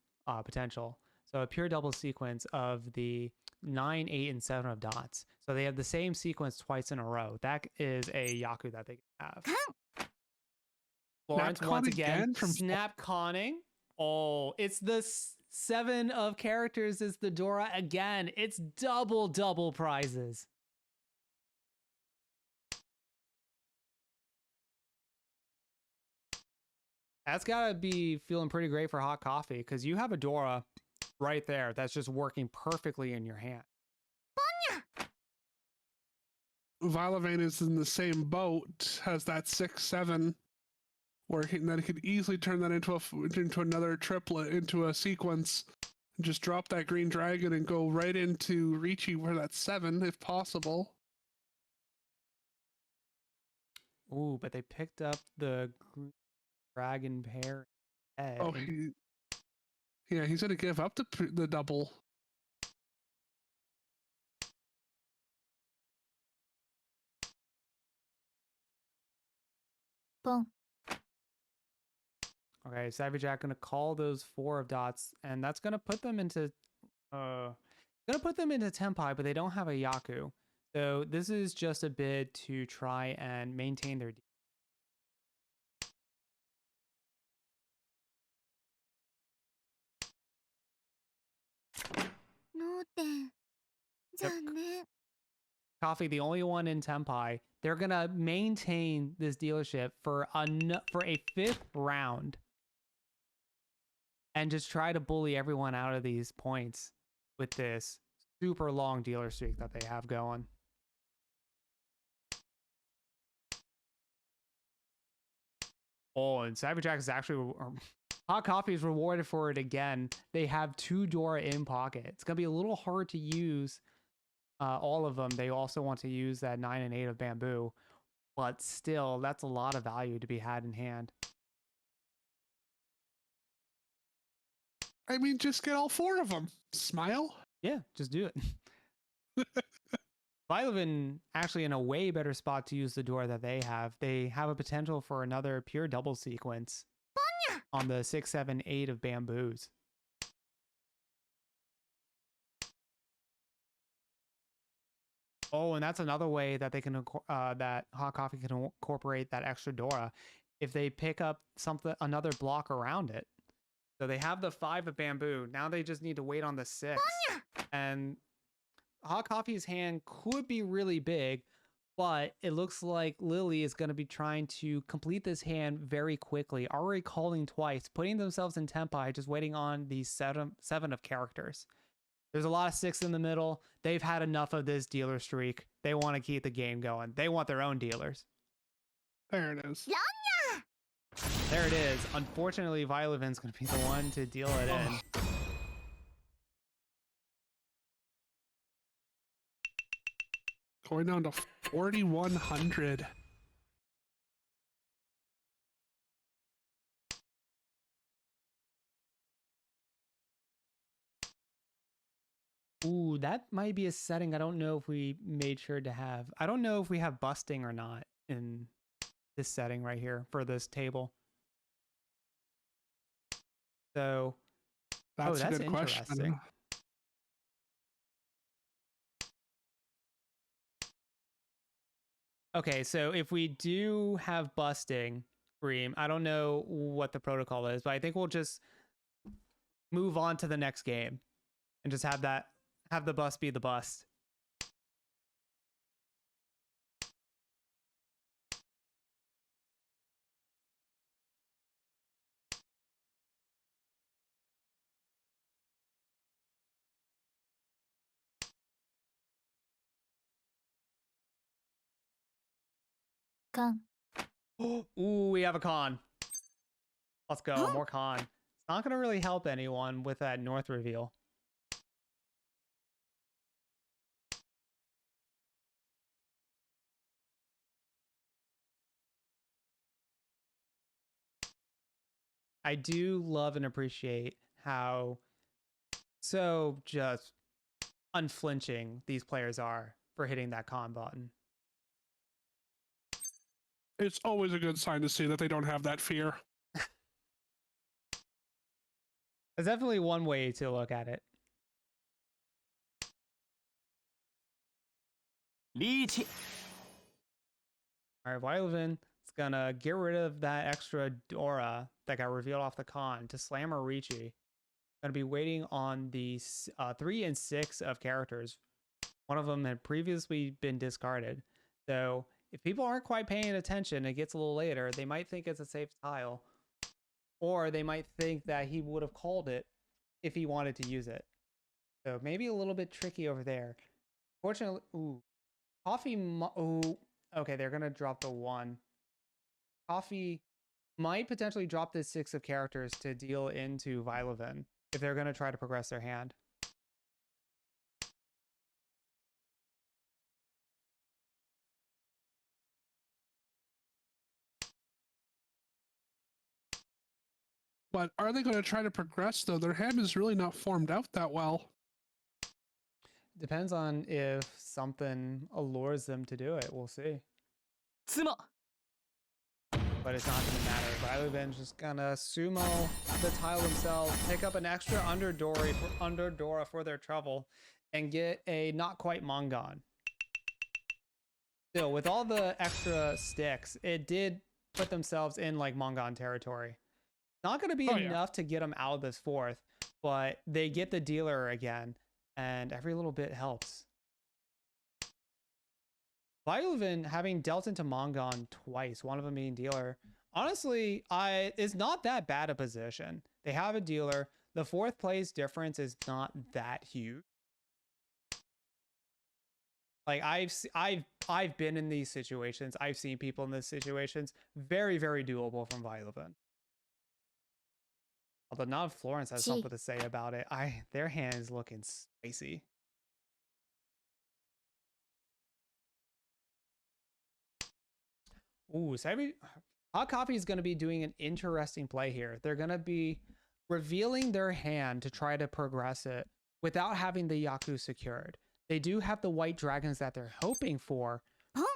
potential. So a pure double sequence of the 9, 8, and 7 of dots. So they have the same sequence twice in a row. That is a Yaku that they have. Florence once again from snap conning. Oh, it's the 7 of characters is the Dora again. It's double prizes. That's gotta be feeling pretty great for hot coffee, because you have a Dora right there that's just working perfectly in your hand. Violin is in the same boat, has that 6-7 working, that he could easily turn that into another triplet, into a sequence, and just drop that green dragon and go right into Ricci where that's 7 if possible. Ooh, but they picked up the dragon pair. Oh, he's gonna give up the double. Boom. Okay, Savage Jack gonna call those 4 of dots, and that's gonna put them into Tempai, but they don't have a Yaku. So this is just a bid to try and maintain their Coffee, the only one in Tempai. They're gonna maintain this dealership for a 5th round and just try to bully everyone out of these points with this super long dealer streak that they have going. Oh, and Savage Jack is actually... Hot Coffee is rewarded for it again. They have 2 Dora in pocket. It's going to be a little hard to use all of them. They also want to use that 9 and 8 of bamboo. But still, that's a lot of value to be had in hand. I mean, just get all 4 of them. Smile. Yeah, just do it. Violin actually in a way better spot to use the Dora that they have. They have a potential for another pure double sequence on the 6, 7, 8 of bamboos. Oh, and that's another way that they can that Hot Coffee can incorporate that extra Dora if they pick up another block around it. So they have the 5 of bamboo. Now they just need to wait on the 6. And Hot Coffee's hand could be really big, but it looks like Lily is going to be trying to complete this hand very quickly, already calling twice, putting themselves in Tempai, just waiting on the 7 of characters. There's a lot of 6 in the middle. They've had enough of this dealer streak. They want to keep the game going. They want their own dealers. There it is. There it is. Unfortunately, Violevin's going to be the one to deal it in. Going down to 4,100. Ooh, that might be a setting I don't know if we made sure to have. I don't know if we have busting or not in this setting right here for this table. So, That's a good interesting. question. Okay, so if we do have busting, Bream, I don't know what the protocol is, but I think we'll just move on to the next game and just have the bust be the bust. Con. Ooh, we have a con. Let's go, more con. It's not going to really help anyone with that North reveal. I do love and appreciate how so just unflinching these players are for hitting that con button. It's always a good sign to see that they don't have that fear. That's definitely one way to look at it. All right, Violovin is gonna get rid of that extra Dora that got revealed off the con to slam Arichi. Gonna be waiting on the 3 and 6 of characters. One of them had previously been discarded. So if people aren't quite paying attention, it gets a little later, they might think it's a safe tile. Or they might think that he would have called it if he wanted to use it. So maybe a little bit tricky over there. Fortunately, ooh. Coffee, ooh. Okay, they're going to drop the 1. Coffee might potentially drop this 6 of characters to deal into Violovin if they're going to try to progress their hand. But are they going to try to progress, though? Their hand is really not formed out that well. Depends on if something allures them to do it. We'll see. But it's not going to matter. Violevin's just going to sumo the tile themselves, pick up an extra under Dora for their trouble, and get a not quite Mongon. Still, with all the extra sticks, it did put themselves in like Mongon territory. Not going to be enough to get them out of this 4th, but they get the dealer again, and every little bit helps. Violovin having dealt into Mongon twice, one of them being dealer, honestly, is not that bad a position. They have a dealer. The 4th place difference is not that huge. Like I've been in these situations. I've seen people in these situations. Very, very doable from Violovin. Although now if Florence has something to say about it, their hand is looking spicy. Ooh, so Hot Coffee is going to be doing an interesting play here. They're going to be revealing their hand to try to progress it without having the Yaku secured. They do have the white dragons that they're hoping for,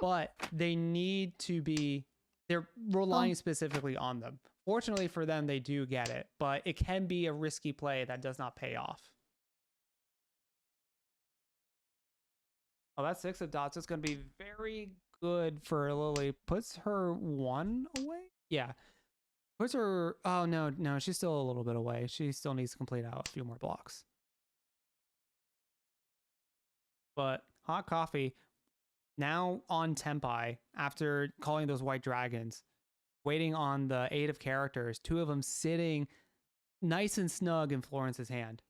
but they need to be, they're relying specifically on them. Fortunately for them, they do get it, but it can be a risky play that does not pay off. Oh, that 6 of dots is going to be very good for Lily. Puts her 1 away? Yeah. Puts her, oh no, she's still a little bit away. She still needs to complete out a few more blocks. But Hot Coffee now on Tempai after calling those white dragons, waiting on the 8 of characters, 2 of them sitting nice and snug in Florence's hand.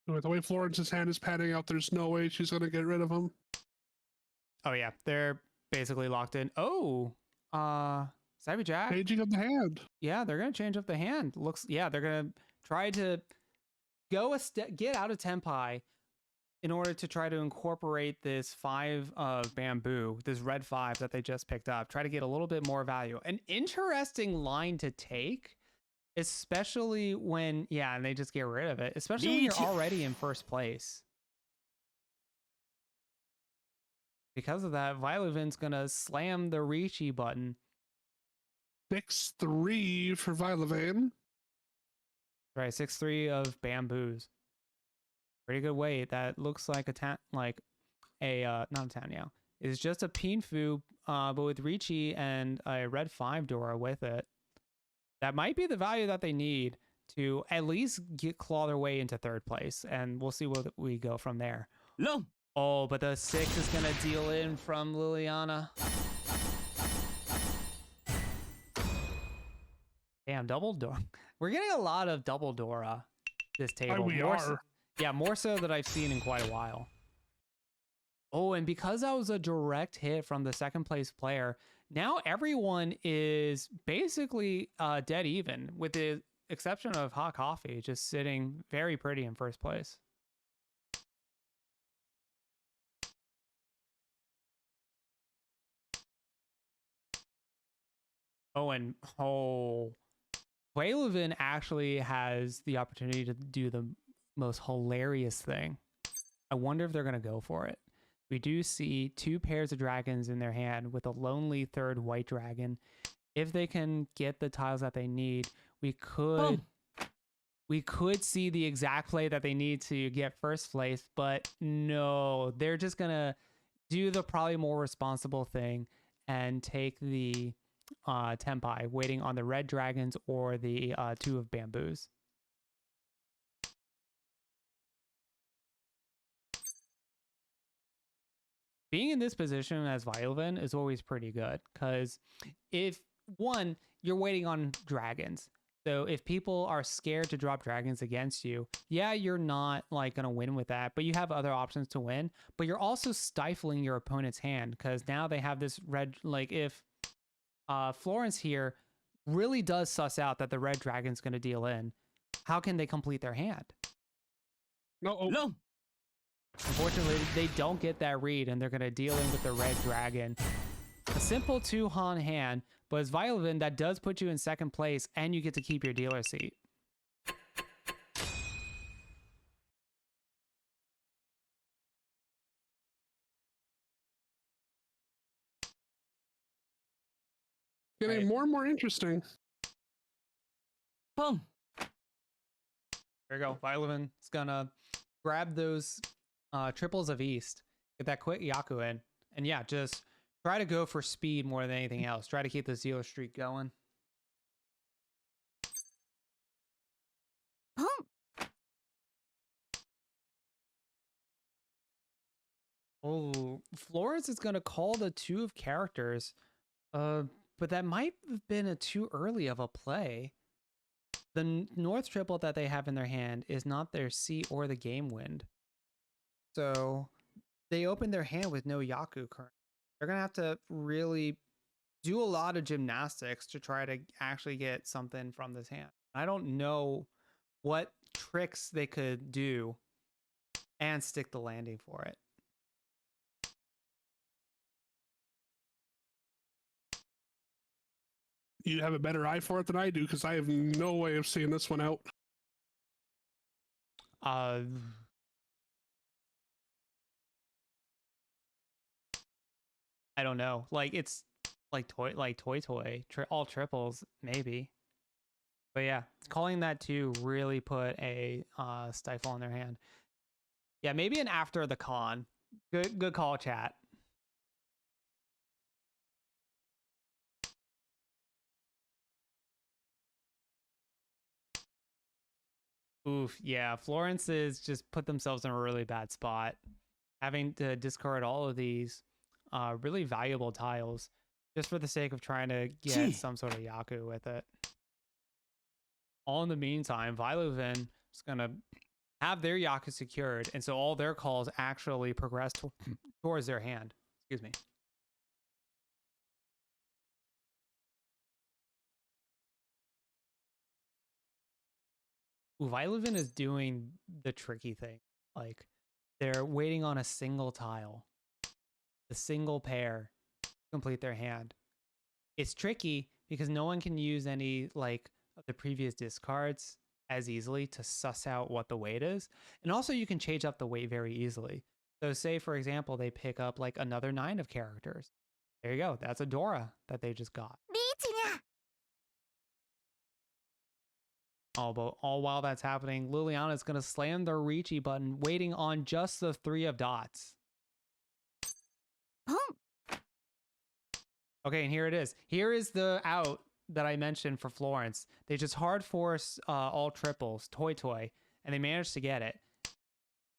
With the way Florence's hand is panning out, there's no way she's going to get rid of him. Oh yeah, they're basically locked in. Oh, Savvy Jack. Changing of the hand. Yeah, they're gonna change up the hand. Looks, yeah, they're gonna try to go a step, get out of Tenpai in order to try to incorporate this 5 of bamboo, this red 5 that they just picked up. Try to get a little bit more value. An interesting line to take, especially when, yeah, and they just get rid of it, especially when you're already in first place. Because of that, Violevin's gonna slam the Ricci button. 6-3 for Violevin. Right, 6-3 of bamboos. Pretty good weight. That looks like not a Tanya. It's just a Pinfu, but with Ricci and a red 5 Dora with it. That might be the value that they need to at least claw their way into third place, and we'll see where we go from there. No. Oh, but the 6 is gonna deal in from Liliana. Damn, double Dora. We're getting a lot of double Dora this table. We are. Yeah, more so than I've seen in quite a while. Oh, and because that was a direct hit from the second place player, now everyone is basically dead even, with the exception of Hot Coffee just sitting very pretty in first place. Waylevin actually has the opportunity to do the most hilarious thing. I wonder if they're going to go for it. We do see 2 pairs of dragons in their hand with a lonely third white dragon. If they can get the tiles that they need, we could see the exact play that they need to get first place, but no, they're just going to do the probably more responsible thing and take the Tenpai, waiting on the red dragons or the 2 of bamboos. Being in this position as Violevin is always pretty good, because if, one, you're waiting on dragons. So if people are scared to drop dragons against you, yeah, you're not like going to win with that, but you have other options to win. But you're also stifling your opponent's hand, because now they have this red, like if Florence here really does suss out that the red dragon's going to deal in, how can they complete their hand? No. Unfortunately, they don't get that read, and they're going to deal in with the red dragon. A simple 2-Han hand, but as Violevin, that does put you in second place, and you get to keep your dealer seat. Getting more and more interesting. Boom. There you go. Violevin is going to grab those triples of East, get that quick Yaku in, and yeah, just try to go for speed more than anything else. Try to keep the dealer streak going. Oh, Flores is going to call the 2 of characters, but that might have been too early of a play. The North triple that they have in their hand is not their seat or the game wind. So they open their hand with no Yaku current. They're going to have to really do a lot of gymnastics to try to actually get something from this hand. I don't know what tricks they could do and stick the landing for it. You have a better eye for it than I do, because I have no way of seeing this one out. I don't know. Like it's like toy, all triples maybe. But yeah, calling that 2 really put a stifle on their hand. Yeah, maybe an after the con. Good call, chat. Oof, yeah, Florence is just put themselves in a really bad spot, having to discard all of these really valuable tiles just for the sake of trying to get some sort of Yaku with it. All in the meantime, Violevin is going to have their Yaku secured, and so all their calls actually progress towards their hand. Excuse me. Violovin is doing the tricky thing. Like, they're waiting on a single tile, the single pair, to complete their hand. It's tricky because no one can use any, like, of the previous discards as easily to suss out what the weight is. And also, you can change up the weight very easily. So, say, for example, they pick up, like, another 9 of characters. There you go. That's a Dora that they just got. Oh, but all while that's happening, Liliana's going to slam the Ricci button, waiting on just the 3 of dots. Okay, and here it is. Here is the out that I mentioned for Florence. They just hard force all triples, toy, and they managed to get it.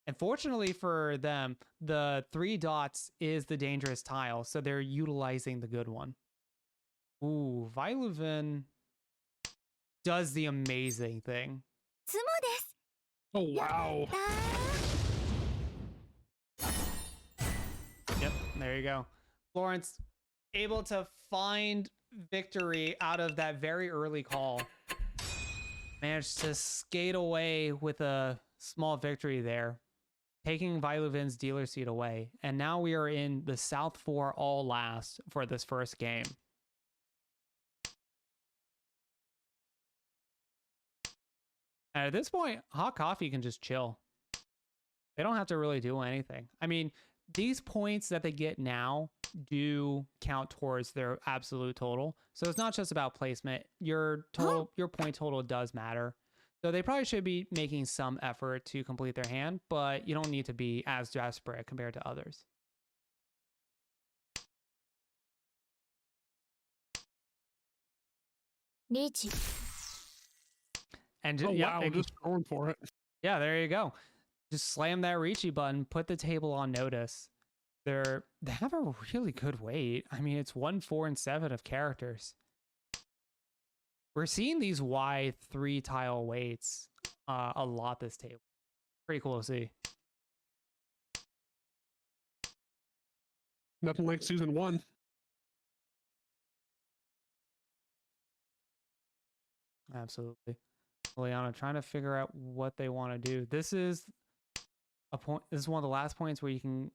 And fortunately for them, the 3 dots is the dangerous tile, so they're utilizing the good one. Ooh, Violovin does the amazing thing. Oh, wow. Yep, there you go. Florence able to find victory out of that very early call. Managed to skate away with a small victory there, taking Violovin's dealer seat away. And now we are in the South 4 all last for this first game. And at this point, Hot Coffee can just chill. They don't have to really do anything. I mean, these points that they get now do count towards their absolute total. So it's not just about placement. Your total, your point total does matter. So they probably should be making some effort to complete their hand, but you don't need to be as desperate compared to others. And Oh, yeah, wow, just going for it. Yeah, there you go. Just slam that Ricci button, put the table on notice. They have a really good weight. I mean, it's 1, 4, and 7 of characters. We're seeing these wide 3 tile weights a lot this table. Pretty cool to see. Nothing like season 1. Absolutely. Liana trying to figure out what they want to do. This is a point. This is one of the last points where you can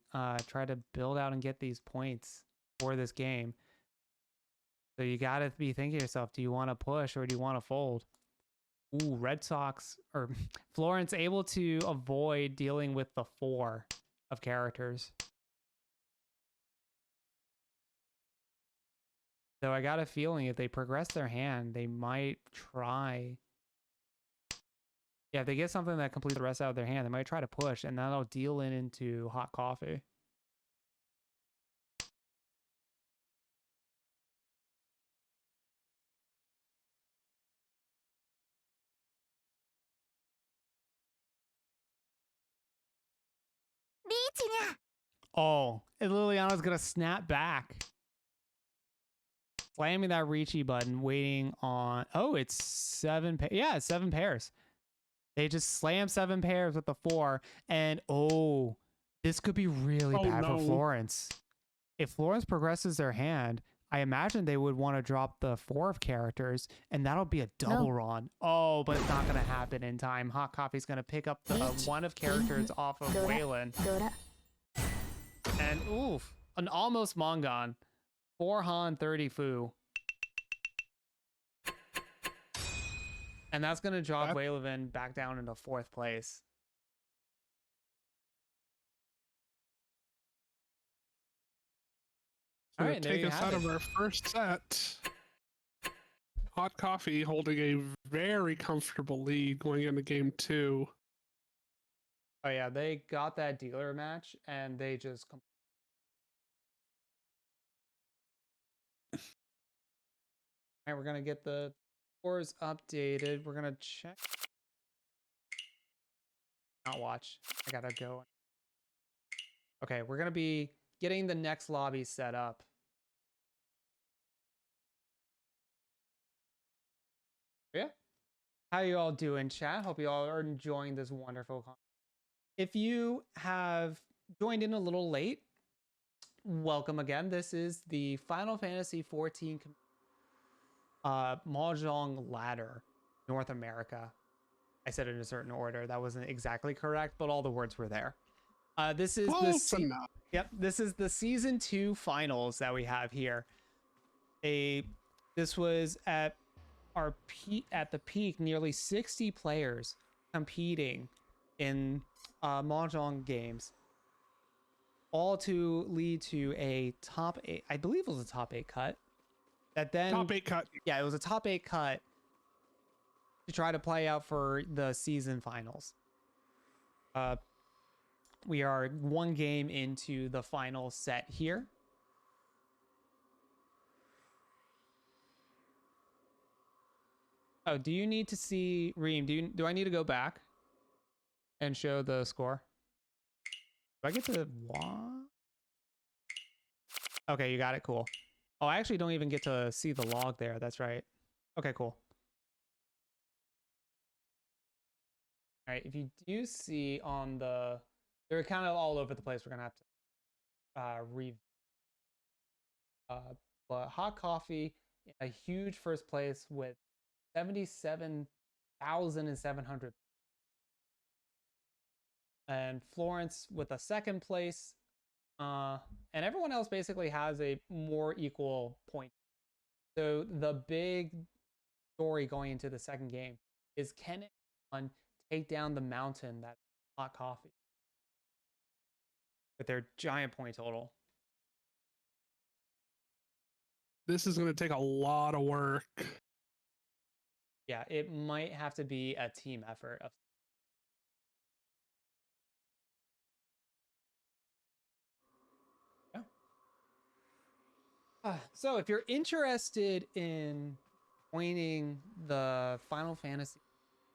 try to build out and get these points for this game. So you got to be thinking to yourself, do you want to push or do you want to fold? Ooh, Red Sox or Florence able to avoid dealing with the 4 of characters. So I got a feeling if they progress their hand, they might try. Yeah, if they get something that completes the rest out of their hand, they might try to push, and that'll deal into Hot Coffee. Oh, and Liliana's gonna snap back. Slamming that Ricci button, waiting on... Oh, it's 7 pairs. Yeah, it's 7 pairs. They just slam 7 pairs with the 4, and oh, this could be really bad for Florence. If Florence progresses their hand, I imagine they would want to drop the 4 of characters, and that'll be a double run. Oh, but it's not going to happen in time. Hot Coffee's going to pick up the 1 of characters off of Waylon. And oof, an almost Mongon. 4 Han, 30 Fu. And that's going to drop Waylon back down into 4th place. All right, take us out of our first set. Hot Coffee holding a very comfortable lead going into game 2. Oh yeah, they got that dealer match and they just... All right, we're going to get the scores updated. We're going to check. Not watch. I got to go. Okay, we're going to be getting the next lobby set up. Yeah. How you all doing, chat? Hope you all are enjoying this wonderful content. If you have joined in a little late, welcome again. This is the Final Fantasy XIV Mahjong ladder, North America. I said it in a certain order. That wasn't exactly correct, but all the words were there. This is this is the season 2 finals that we have here. This was at the peak, nearly 60 players competing in Mahjong games, all to lead to a top 8. I believe it was a top 8 cut. That then top 8 cut. Yeah, it was a top 8 cut to try to play out for the season finals. We are one game into the final set here. Oh, do you need to see Reem? Do I need to go back and show the score? Do I get to what? Okay, you got it. Cool. Oh, I actually don't even get to see the log there. That's right. Okay, cool. All right, if you do see on the, they're kind of all over the place. We're gonna have to but Hot Coffee in a huge first place with 77,700, and Florence with a second place, and everyone else basically has a more equal point. So the big story going into the second game is, can anyone take down the mountain that's Hot Coffee with their giant point total? This is going to take a lot of work. Yeah, it might have to be a team effort. So if you're interested in joining the Final Fantasy,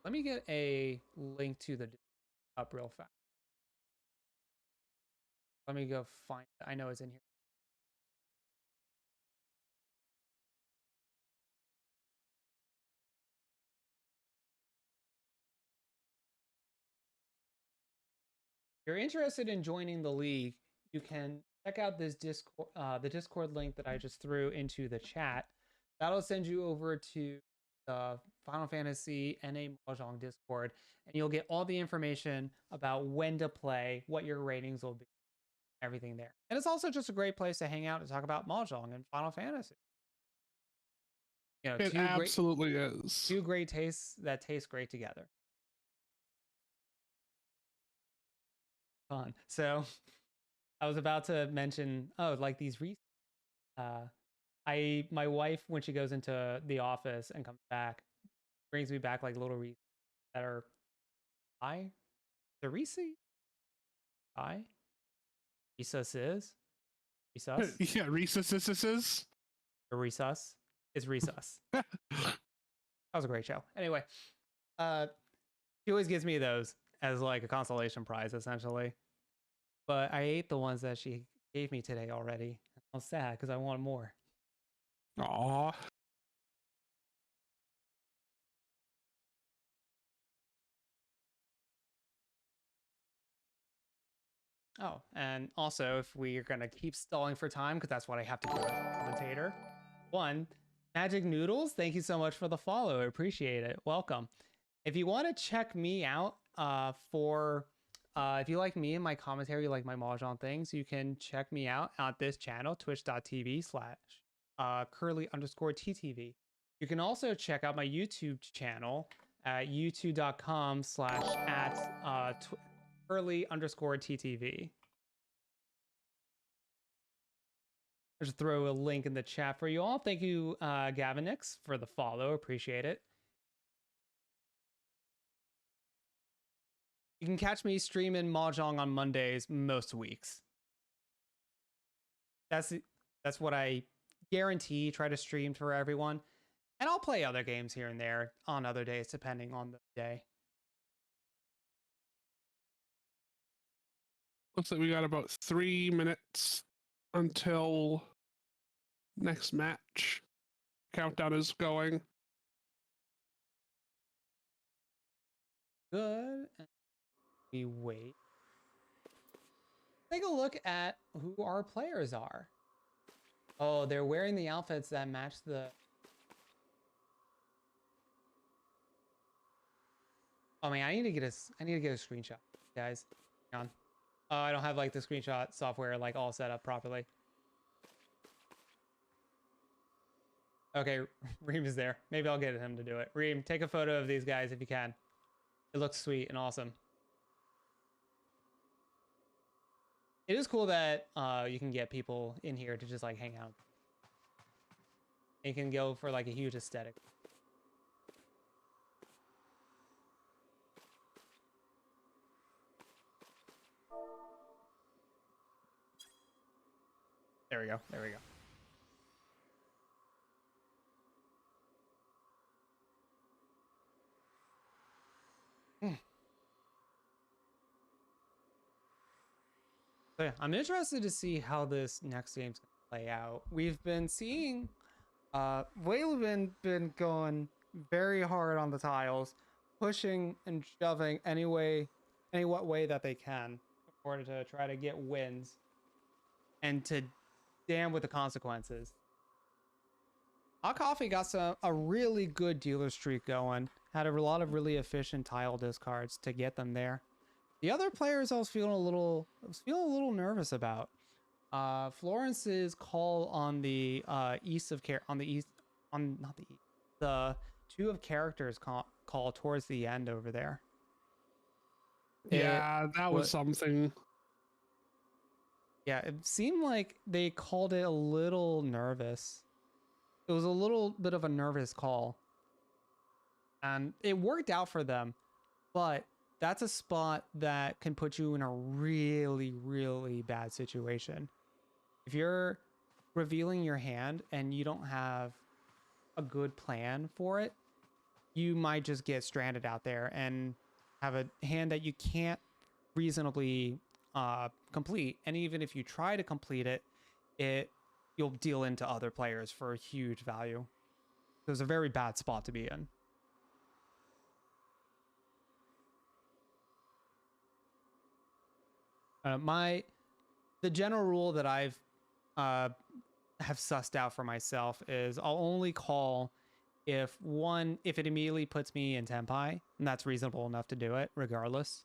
let me get a link to the up real fast. Let me go find it. I know it's in here. If you're interested in joining the league, you can check out this Discord, the Discord link that I just threw into the chat. That'll send you over to the Final Fantasy NA Mahjong Discord, and you'll get all the information about when to play, what your ratings will be, everything there. And it's also just a great place to hang out and talk about Mahjong and Final Fantasy. You know, it absolutely is. Two great tastes that taste great together. Fun. So I was about to mention, like these my wife, when she goes into the office and comes back, brings me back like little Reese that are the Reese Resus yeah, Resus or Resus. It's Resus. That was a great show. Anyway, she always gives me those as like a consolation prize, essentially. But I ate the ones that she gave me today already. I'm sad because I want more. Aww. Oh, and also, if we're going to keep stalling for time, because that's what I have to do as a commentator. One, Magic Noodles, thank you so much for the follow. I appreciate it. Welcome. If you want to check me out if you like me and my commentary, you like my Mahjong things, you can check me out at this channel, twitch.tv/curly_ttv. You can also check out my YouTube channel at youtube.com/curly_ttv. I'll just throw a link in the chat for you all. Thank you, Gavinix, for the follow. Appreciate it. You can catch me streaming Mahjong on Mondays most weeks. That's what I guarantee. Try to stream for everyone. And I'll play other games here and there on other days, depending on the day. Looks like we got about 3 minutes until next match. Countdown is going. good. And we wait. Take a look at who our players are. Oh, they're wearing the outfits that match the... Oh man, I need to get a screenshot, guys. Hang on. Oh, I don't have like the screenshot software like all set up properly. Okay, Reem is there. Maybe I'll get him to do it. Reem, take a photo of these guys if you can. It looks sweet and awesome. It is cool that you can get people in here to just like hang out. You can go for like a huge aesthetic. There we go. There we go. So yeah, I'm interested to see how this next game's gonna play out. We've been seeing Waylon been going very hard on the tiles, pushing and shoving any what way that they can in order to try to get wins and to damn with the consequences. Hot Coffee got a really good dealer streak going. Had a lot of really efficient tile discards to get them there. The other players I was feeling a little nervous about. Florence's call on the not the east, the two of characters call towards the end over there. Yeah, that was something. Yeah, it seemed like they called it a little nervous. It was a little bit of a nervous call. And it worked out for them, but that's a spot that can put you in a really, really bad situation. If you're revealing your hand and you don't have a good plan for it, you might just get stranded out there and have a hand that you can't reasonably complete. And even if you try to complete it, you'll deal into other players for a huge value. So it's a very bad spot to be in. The general rule that I've have sussed out for myself is I'll only call if it immediately puts me in Tenpai, and that's reasonable enough to do it regardless.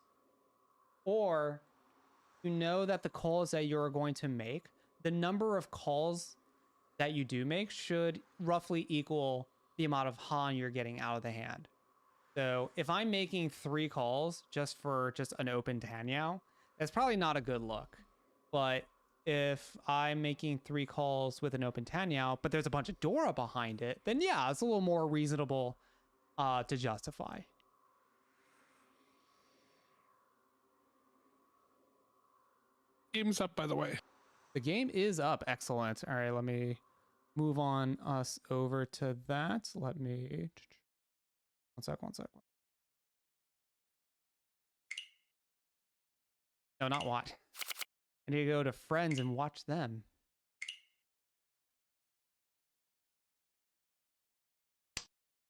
Or you know that the calls that you're going to make, the number of calls that you do make should roughly equal the amount of Han you're getting out of the hand. So if I'm making 3 calls just for an open Tanyao, that's probably not a good look. But if I'm making 3 calls with an open Tanyao, but there's a bunch of Dora behind it, then yeah, it's a little more reasonable to justify. Game's up, by the way. The game is up. Excellent. All right, let me move on us over to that. Let me... One sec. No, not watch. I need to go to friends and watch them.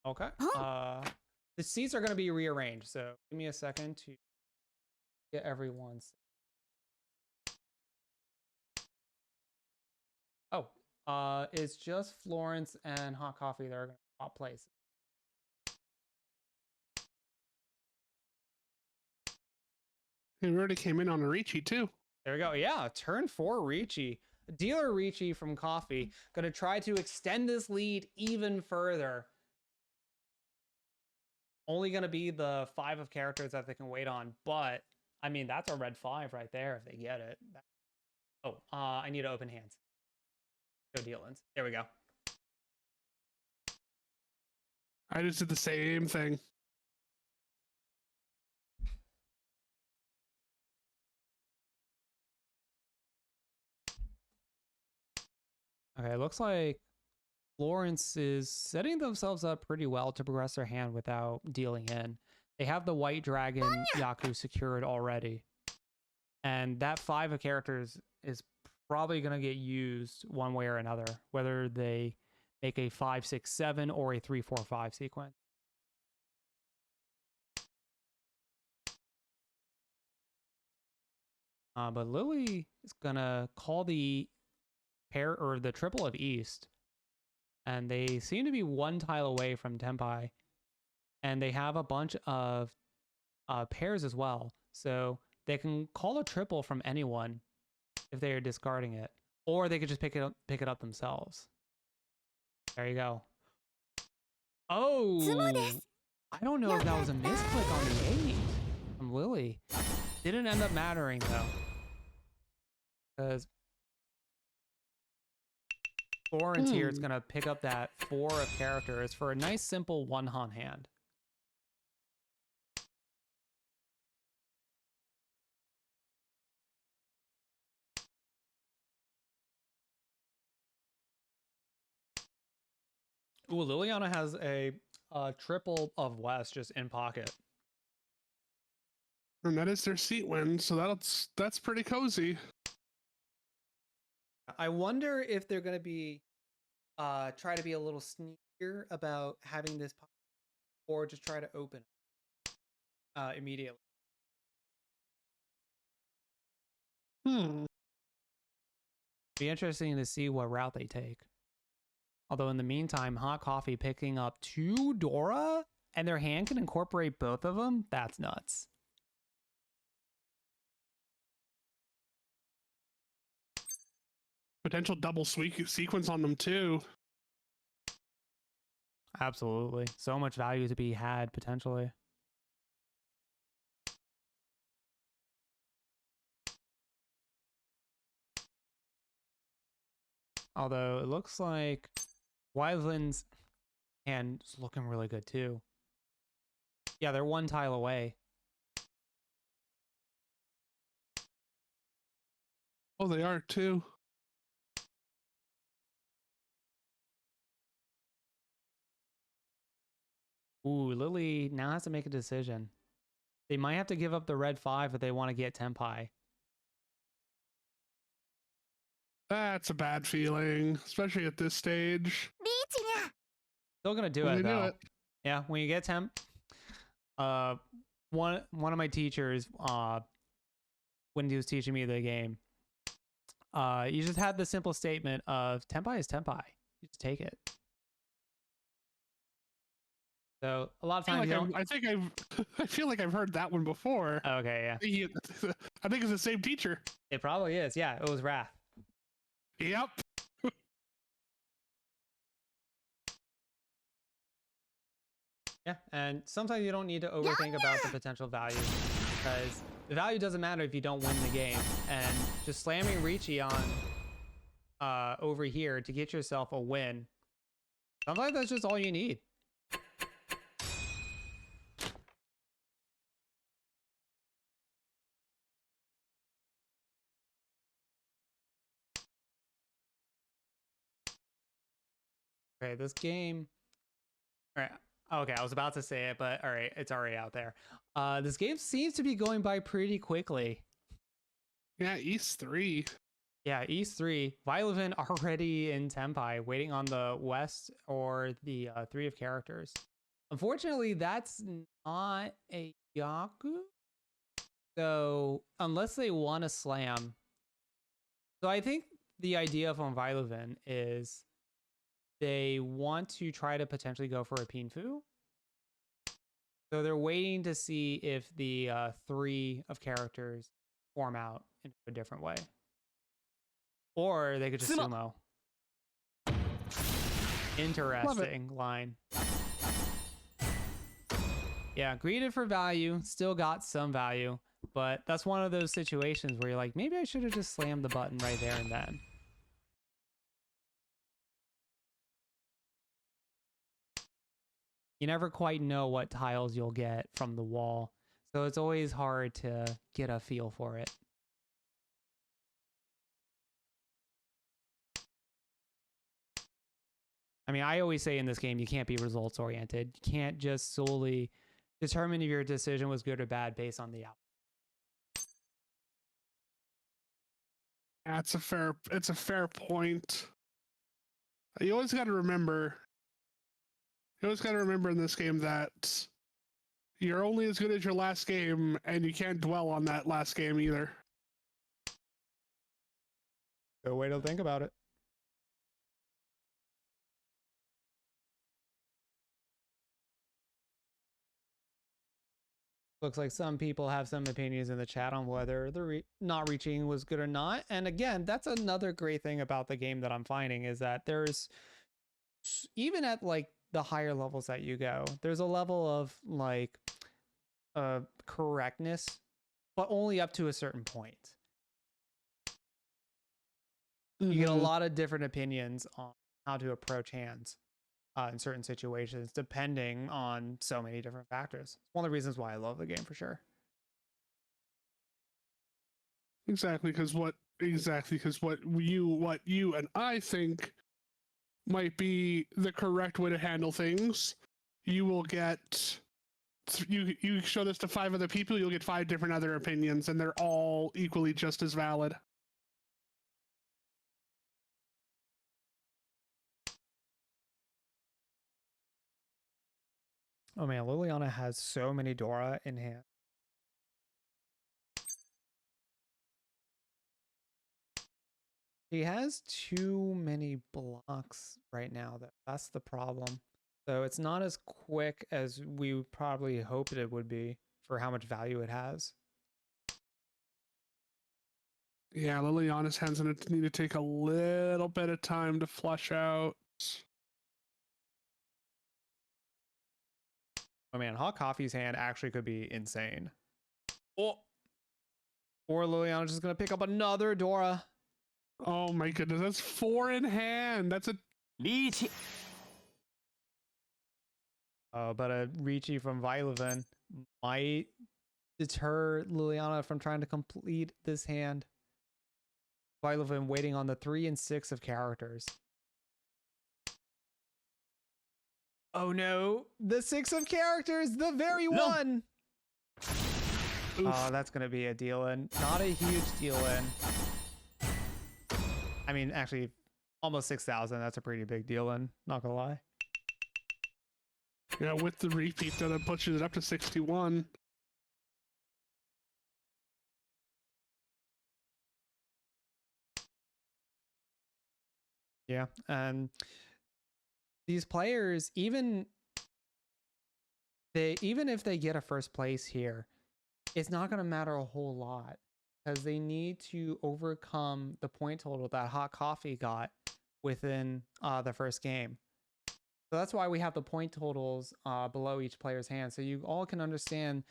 Okay. The seats are going to be rearranged, so give me a second to get everyone's. Oh, it's just Florence and Hot Coffee that are going to swap places. He already came in on a Ricci too. There we go. Yeah, turn 4 Ricci. Dealer Ricci from Coffee. Going to try to extend this lead even further. Only going to be the 5 of characters that they can wait on. But, I mean, that's a red 5 right there if they get it. Oh, I need to open hands. Go deal-ins. There we go. I just did the same thing. Okay, looks like Florence is setting themselves up pretty well to progress their hand without dealing in. They have the White Dragon Yaku secured already. And that 5 of characters is probably going to get used one way or another, whether they make a 5, 6, 7 or a 3, 4, 5 sequence. But Lily is gonna call the pair or the triple of East, and they seem to be one tile away from Tempai, and they have a bunch of pairs as well, so they can call a triple from anyone if they are discarding it, or they could just pick it up themselves. There you go. Oh, I don't know if that was a misclick on the 8 from Lily. Didn't end up mattering though, because Florence here is gonna pick up that 4 of characters for a nice simple one-hon hand. Ooh, Liliana has a triple of West just in pocket. And that is their seat win, so that's pretty cozy. I wonder if they're gonna be try to be a little sneakier about having this or just try to open immediately. Be interesting to see what route they take. Although in the meantime, Hot Coffee picking up 2 Dora and their hand can incorporate both of them? That's nuts. Potential double sequence on them too. Absolutely. So much value to be had potentially. Although it looks like Wiseland's hand is looking really good too. Yeah, they're 1 tile away. Oh, they are too. Ooh, Lily now has to make a decision. They might have to give up the red 5 if they want to get Tempai. That's a bad feeling, especially at this stage. Still gonna do When it they though. do it. Yeah, when you get Temp, one of my teachers, when he was teaching me the game, you just had the simple statement of Tempai is Tempai. You just take it. So a lot of times I feel like I've heard that one before. Okay, yeah. I think it's the same teacher. It probably is. Yeah, it was Wrath. Yep. Yeah, and sometimes you don't need to overthink about the potential value, because the value doesn't matter if you don't win the game. And just slamming Ricci on over here to get yourself a win, sometimes that's just all you need. Okay, this game. All right. Okay, I was about to say it, but all right, it's already out there. This game seems to be going by pretty quickly. Yeah, East 3. Yeah, East 3. Violevin already in Tempai, waiting on the West or the 3 of characters. Unfortunately, that's not a Yaku. So, unless they want to slam. So, I think the idea of on Violevin is they want to try to potentially go for a Pinfu. So they're waiting to see if the 3 of characters form out in a different way. Or they could just sumo. Interesting line. Yeah, greeted for value, still got some value, but that's one of those situations where you're like, maybe I should have just slammed the button right there and then. You never quite know what tiles you'll get from the wall, so it's always hard to get a feel for it. I mean, I always say in this game, you can't be results oriented. You can't just solely determine if your decision was good or bad based on the outcome. It's a fair point. You always got to remember in this game that you're only as good as your last game, and you can't dwell on that last game either. Good way to think about it. Looks like some people have some opinions in the chat on whether the not reaching was good or not. And again, that's another great thing about the game that I'm finding is that there's, even at like the higher levels that you go, there's a level of like correctness, but only up to a certain point. You get a lot of different opinions on how to approach hands in certain situations, depending on so many different factors. It's one of the reasons why I love the game for sure. Exactly, because what you and I think might be the correct way to handle things, you will get. You show this to 5 other people, you'll get 5 different other opinions, and they're all equally just as valid. Oh man, Liliana has so many Dora in hand. She has too many blocks right now. That's the problem. So it's not as quick as we probably hoped it would be for how much value it has. Yeah, Liliana's hands gonna need to take a little bit of time to flush out. Oh man, Hot Coffee's hand actually could be insane. Oh, or Liliana's just gonna pick up another Dora. Oh my goodness, that's 4 in hand. That's a Leech. But a Ricci from Violevin might deter Liliana from trying to complete this hand. Violevin waiting on the 3 and 6 of characters. Oh no, the 6 of characters, the very one. oof. Oh, that's gonna be a deal in. Not a huge deal in. I mean, actually, almost 6,000. That's a pretty big deal in. Not gonna lie. Yeah, with the repeat, that pushes it up to 61. Yeah, and these players, even if they get a first place here, it's not going to matter a whole lot because they need to overcome the point total that Hot Coffee got within the first game. So that's why we have the point totals below each player's hand, so you all can understand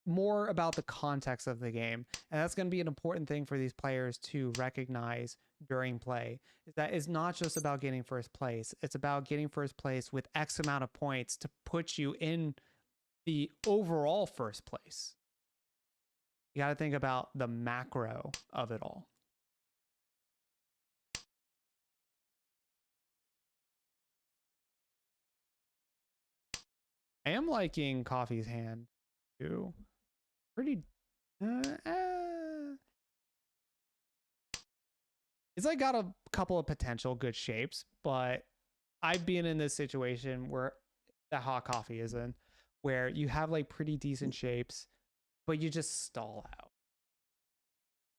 more about the context of the game. And that's going to be an important thing for these players to recognize during play, is that it's not just about getting first place. It's about getting first place with X amount of points to put you in the overall first place. You got to think about the macro of it all. I am liking Coffee's hand too. Pretty it's like got a couple of potential good shapes, but I've been in this situation where that Hot Coffee is in, where you have like pretty decent shapes, but you just stall out.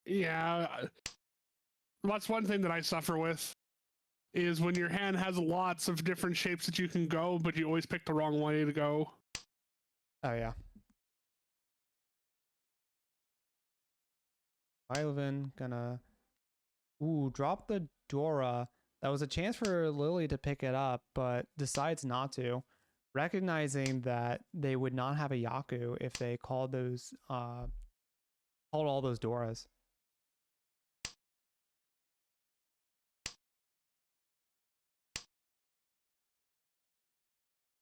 Yeah, that's one thing that I suffer with, is when your hand has lots of different shapes that you can go, but you always pick the wrong way to go. Oh yeah. Ivan gonna drop the Dora. That was a chance for Lily to pick it up, but decides not to, recognizing that they would not have a Yaku if they called all those Doras.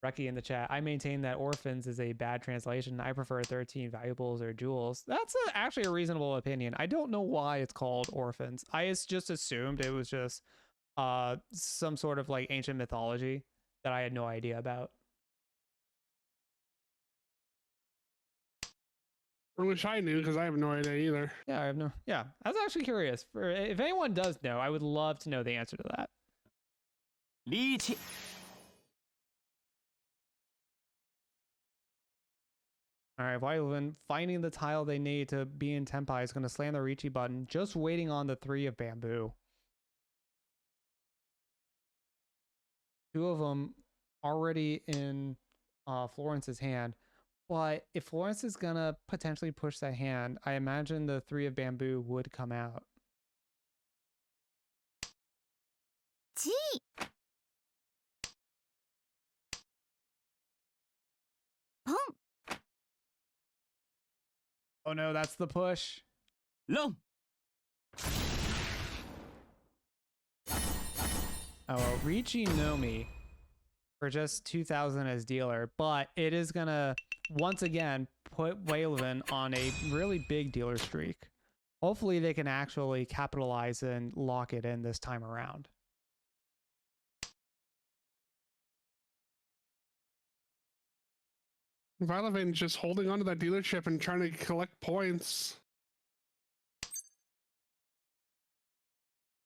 Reki in the chat, I maintain that orphans is a bad translation. I prefer 13 valuables or jewels. That's actually a reasonable opinion. I don't know why it's called orphans. I just assumed it was just some sort of like ancient mythology that I had no idea about. I wish I knew, because I have no idea either. Yeah, I have no. Yeah, I was actually curious. If anyone does know, I would love to know the answer to that. Leech. All right, Violin finding the tile they need to be in Tenpai is going to slam the Ricci button, just waiting on the 3 of bamboo. two of them already in Florence's hand. But if Florence is gonna potentially push that hand, I imagine the three of bamboo would come out. G. Pong. Oh no, that's the push. 扔 Oh, Ricci Nomi for just 2,000 as dealer, but it is gonna once again put Waylon on a really big dealer streak. Hopefully they can actually capitalize and lock it in this time around. Violevin just holding onto that dealership and trying to collect points.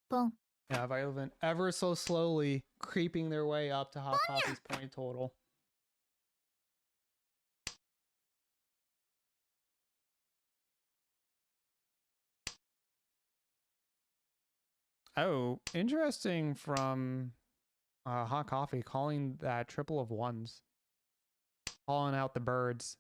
Pong. Yeah, Violent ever so slowly creeping their way up to Hot Coffee's point total. Oh, interesting from Hot Coffee calling that triple of ones. Calling out the birds.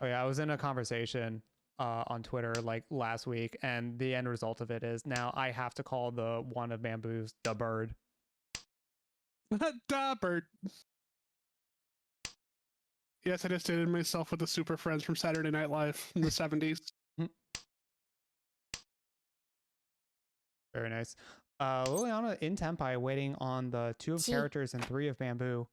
Oh yeah, I was in a conversation on Twitter like last week, and the end result of it is now I have to call the one of bamboos the bird. Da bird. Yes, I just did it myself with the Super Friends from Saturday Night Live in the 70s. Very nice. Liliana in Tempai waiting on the 2 of characters and 3 of bamboo.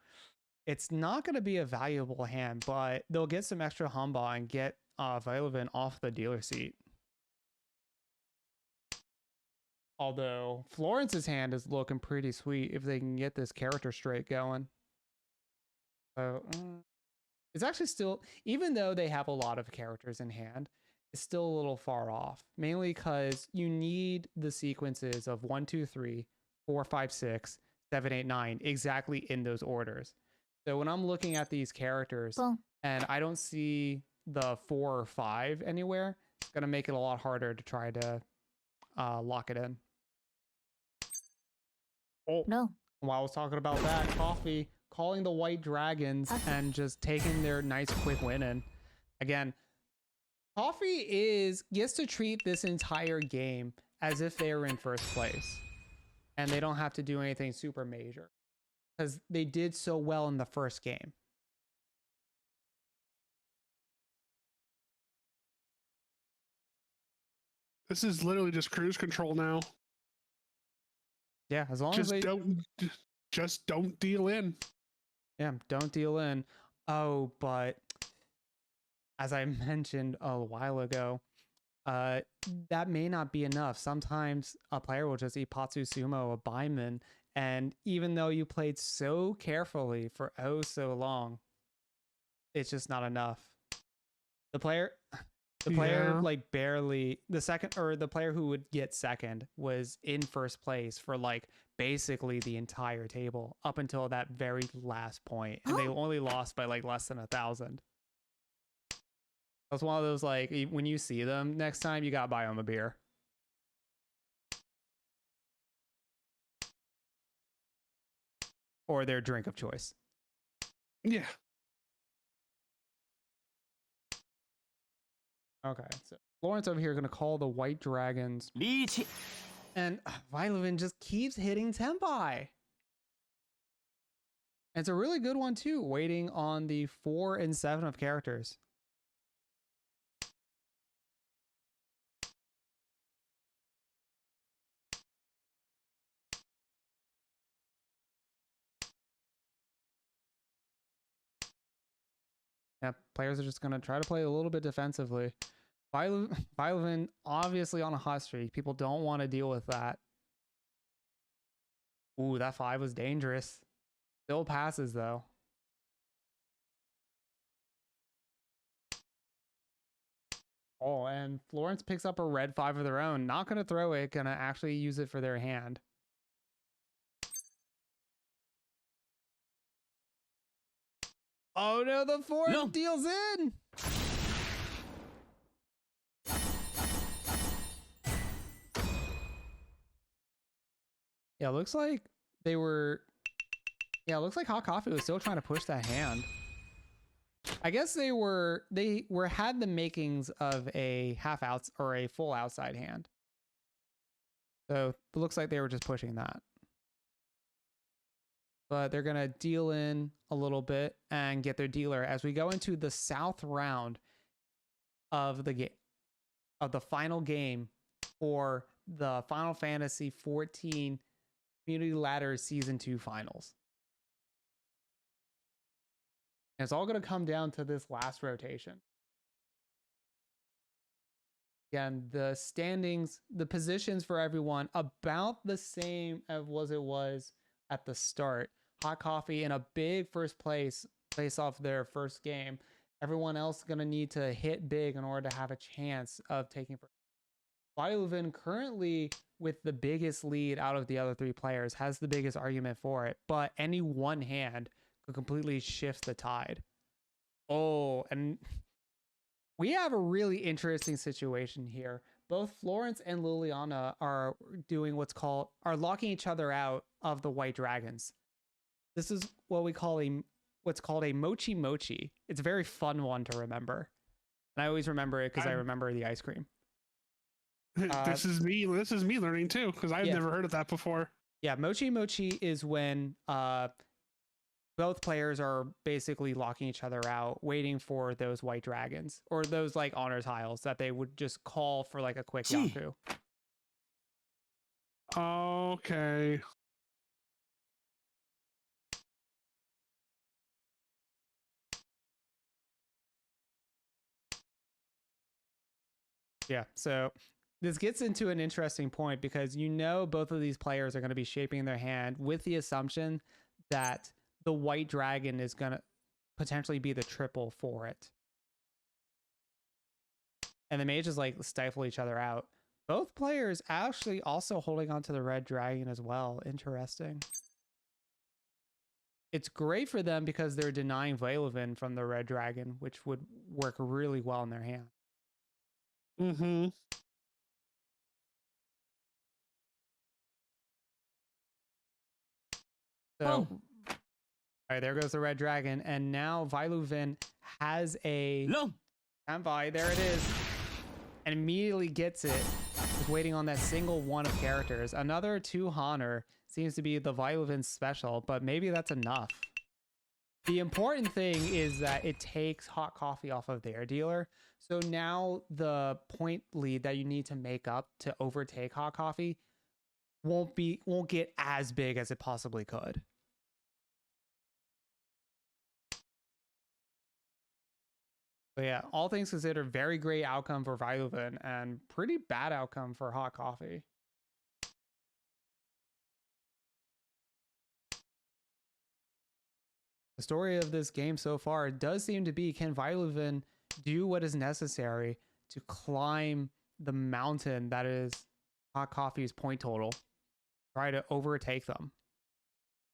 It's not going to be a valuable hand, but they'll get some extra Hamba and get Violevin off the dealer seat. Although Florence's hand is looking pretty sweet if they can get this character straight going. So it's actually still, even though they have a lot of characters in hand, it's still a little far off. Mainly because you need the sequences of 1, 2, 3, 4, 5, 6, 7, 8, 9 exactly in those orders. So when I'm looking at these characters and I don't see the 4 or 5 anywhere, it's going to make it a lot harder to try to lock it in. Oh, No. while I was talking about that, Coffee calling the White Dragons and just taking their nice quick win in. Again, Coffee gets to treat this entire game as if they are in first place. And they don't have to do anything super major. Because they did so well in the first game. This is literally just cruise control now. Yeah, as long Just as they just don't deal in. Yeah, don't deal in. Oh, but as I mentioned a while ago, that may not be enough. Sometimes a player will just Ipatsu Sumo a Baiman, and even though you played so carefully for oh so long, it's just not enough. The player like barely the player who would get second was in first place for like basically the entire table up until that very last point, and they only lost by like less than 1,000. That's one of those, like, when you see them next time, you gotta buy them a beer. Or their drink of choice. Yeah. Okay, so Lawrence over here gonna call the White Dragons. 力气 And Violevin just keeps hitting Tempai. And it's a really good one too, waiting on the 4 and 7 of characters. Yeah, players are just going to try to play a little bit defensively. Violevin obviously on a hot streak. People don't want to deal with that. Ooh, that 5 was dangerous. Still passes though. Oh, and Florence picks up a red 5 of their own. Not going to throw it, going to actually use it for their hand. Oh no, the 4 No. deals in. Yeah, looks like they were. Yeah, looks like Hot Coffee was still trying to push that hand. I guess they were had the makings of a half outs or a full outside hand. So it looks like they were just pushing that. But they're gonna deal in a little bit and get their dealer as we go into the south round of the game of the final game for the Final Fantasy 14 Community Ladder Season 2 finals. And it's all going to come down to this last rotation. Again, the standings, the positions for everyone about the same as it was at the start. Hot Coffee in a big first place based off their first game. Everyone else is going to need to hit big in order to have a chance of taking first. Violovin currently with the biggest lead out of the other three players has the biggest argument for it, but any one hand could completely shift the tide. Oh, and we have a really interesting situation here. Both Florence and Liliana are doing are locking each other out of the White Dragons. This is what we call what's called a mochi mochi. It's a very fun one to remember. And I always remember it because I remember the ice cream. This is me learning too, because I've never heard of that before. Yeah, mochi mochi is when both players are basically locking each other out, waiting for those white dragons or those like honor tiles that they would just call for like a quick Yaku. Okay. Yeah, so this gets into an interesting point because both of these players are going to be shaping their hand with the assumption that the white dragon is going to potentially be the triple for it. And the mages like stifle each other out. Both players actually also holding on to the red dragon as well. Interesting. It's great for them because they're denying Veilovin from the red dragon, which would work really well in their hand. Mm-hmm. So, all right, there goes the red dragon. And now Veilovin has a... Standby, there it is. And immediately gets it. Just waiting on that single one of characters. Another 2 Honor seems to be the Veilovin special, but maybe that's enough. The important thing is that it takes Hot Coffee off of their dealer. So now the point lead that you need to make up to overtake Hot Coffee won't get as big as it possibly could. But yeah, all things considered, very great outcome for Veilovin and pretty bad outcome for Hot Coffee. The story of this game so far does seem to be, can Veilovin do what is necessary to climb the mountain that is Hot Coffee's point total, try to overtake them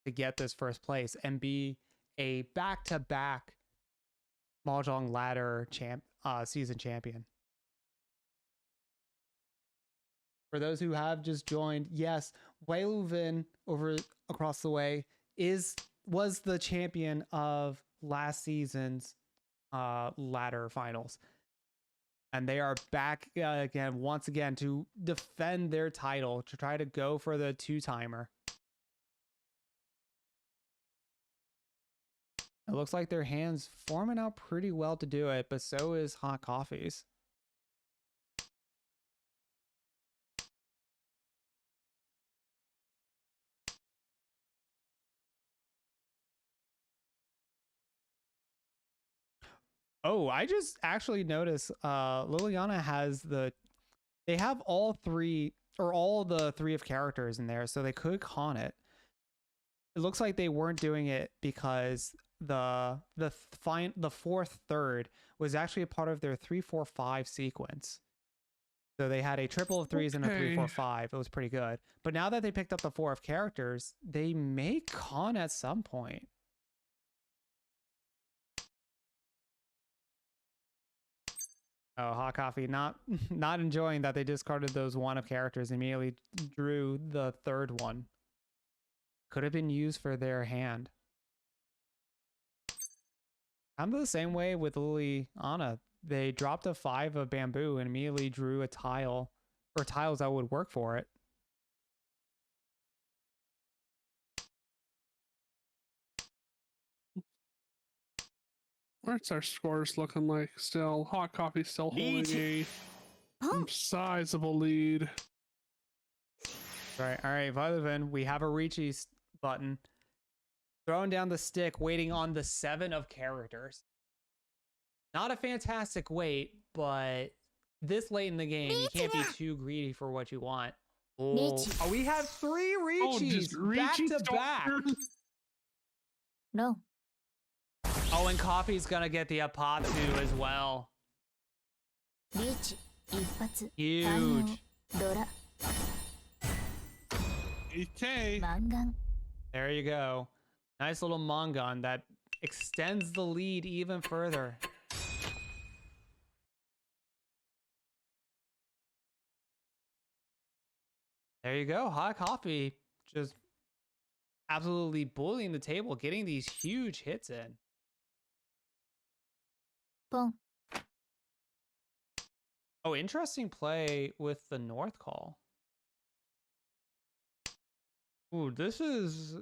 to get this first place and be a back-to-back Mahjong ladder season champion. For those who have just joined, yes, Veilovin over across the way was the champion of last season's ladder finals. And they are back once again to defend their title, to try to go for the 2-timer. It looks like their hands forming out pretty well to do it, but so is Hot Coffee's. Oh, I just actually noticed Liliana has they have all the 3 of characters in there, so they could con it. It looks like they weren't doing it because the 4th third was actually a part of their 3-4-5 sequence. So they had a triple of 3s and a 3-4-5. It was pretty good. But now that they picked up the 4 of characters, they may con at some point. Oh, Hot Coffee not enjoying that they discarded those 1 of characters and immediately drew the 3rd one. could have been used for their hand. I'm the same way with Liliana. They dropped a 5 of bamboo and immediately drew a tile or tiles that would work for it. What's our scores looking like still? Hot Coffee still holding a ポン sizable lead. Right. All right, Violet, we have a Ricci button. Throwing down the stick, waiting on the 7 of characters. Not a fantastic wait, but this late in the game, you can't be too greedy for what you want. Oh, we have 3 Ricci's back to back. ロン Oh, and Coffee's gonna get the Apatu as well. リーチ一発 Huge. ドラ Okay. マンガン There you go. Nice little Mongon that extends the lead even further. There you go. Hot Coffee just absolutely bullying the table, getting these huge hits in. ポン Oh, interesting play with the North Call. Ooh, this is...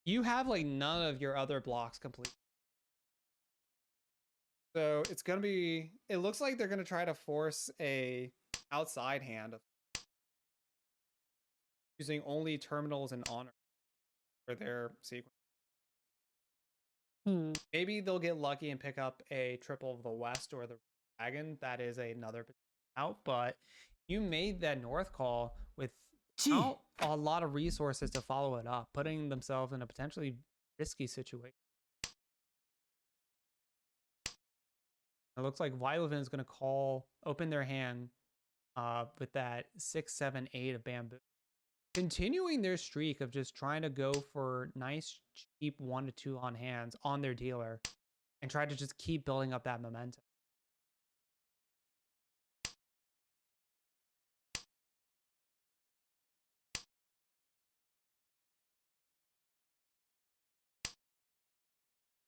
You have, like, none of your other blocks complete. So, it's gonna be... It looks like they're gonna try to force a outside hand using only terminals and honor for their sequence. Maybe they'll get lucky and pick up a triple of the West or the Dragon. That is another out, but you made that North Call without a lot of resources to follow it up, putting themselves in a potentially risky situation. It looks like Violet is going to open their hand with that 6, 7, 8 of bamboo. Continuing their streak of just trying to go for nice, cheap 1 to 2 on hands on their dealer and try to just keep building up that momentum.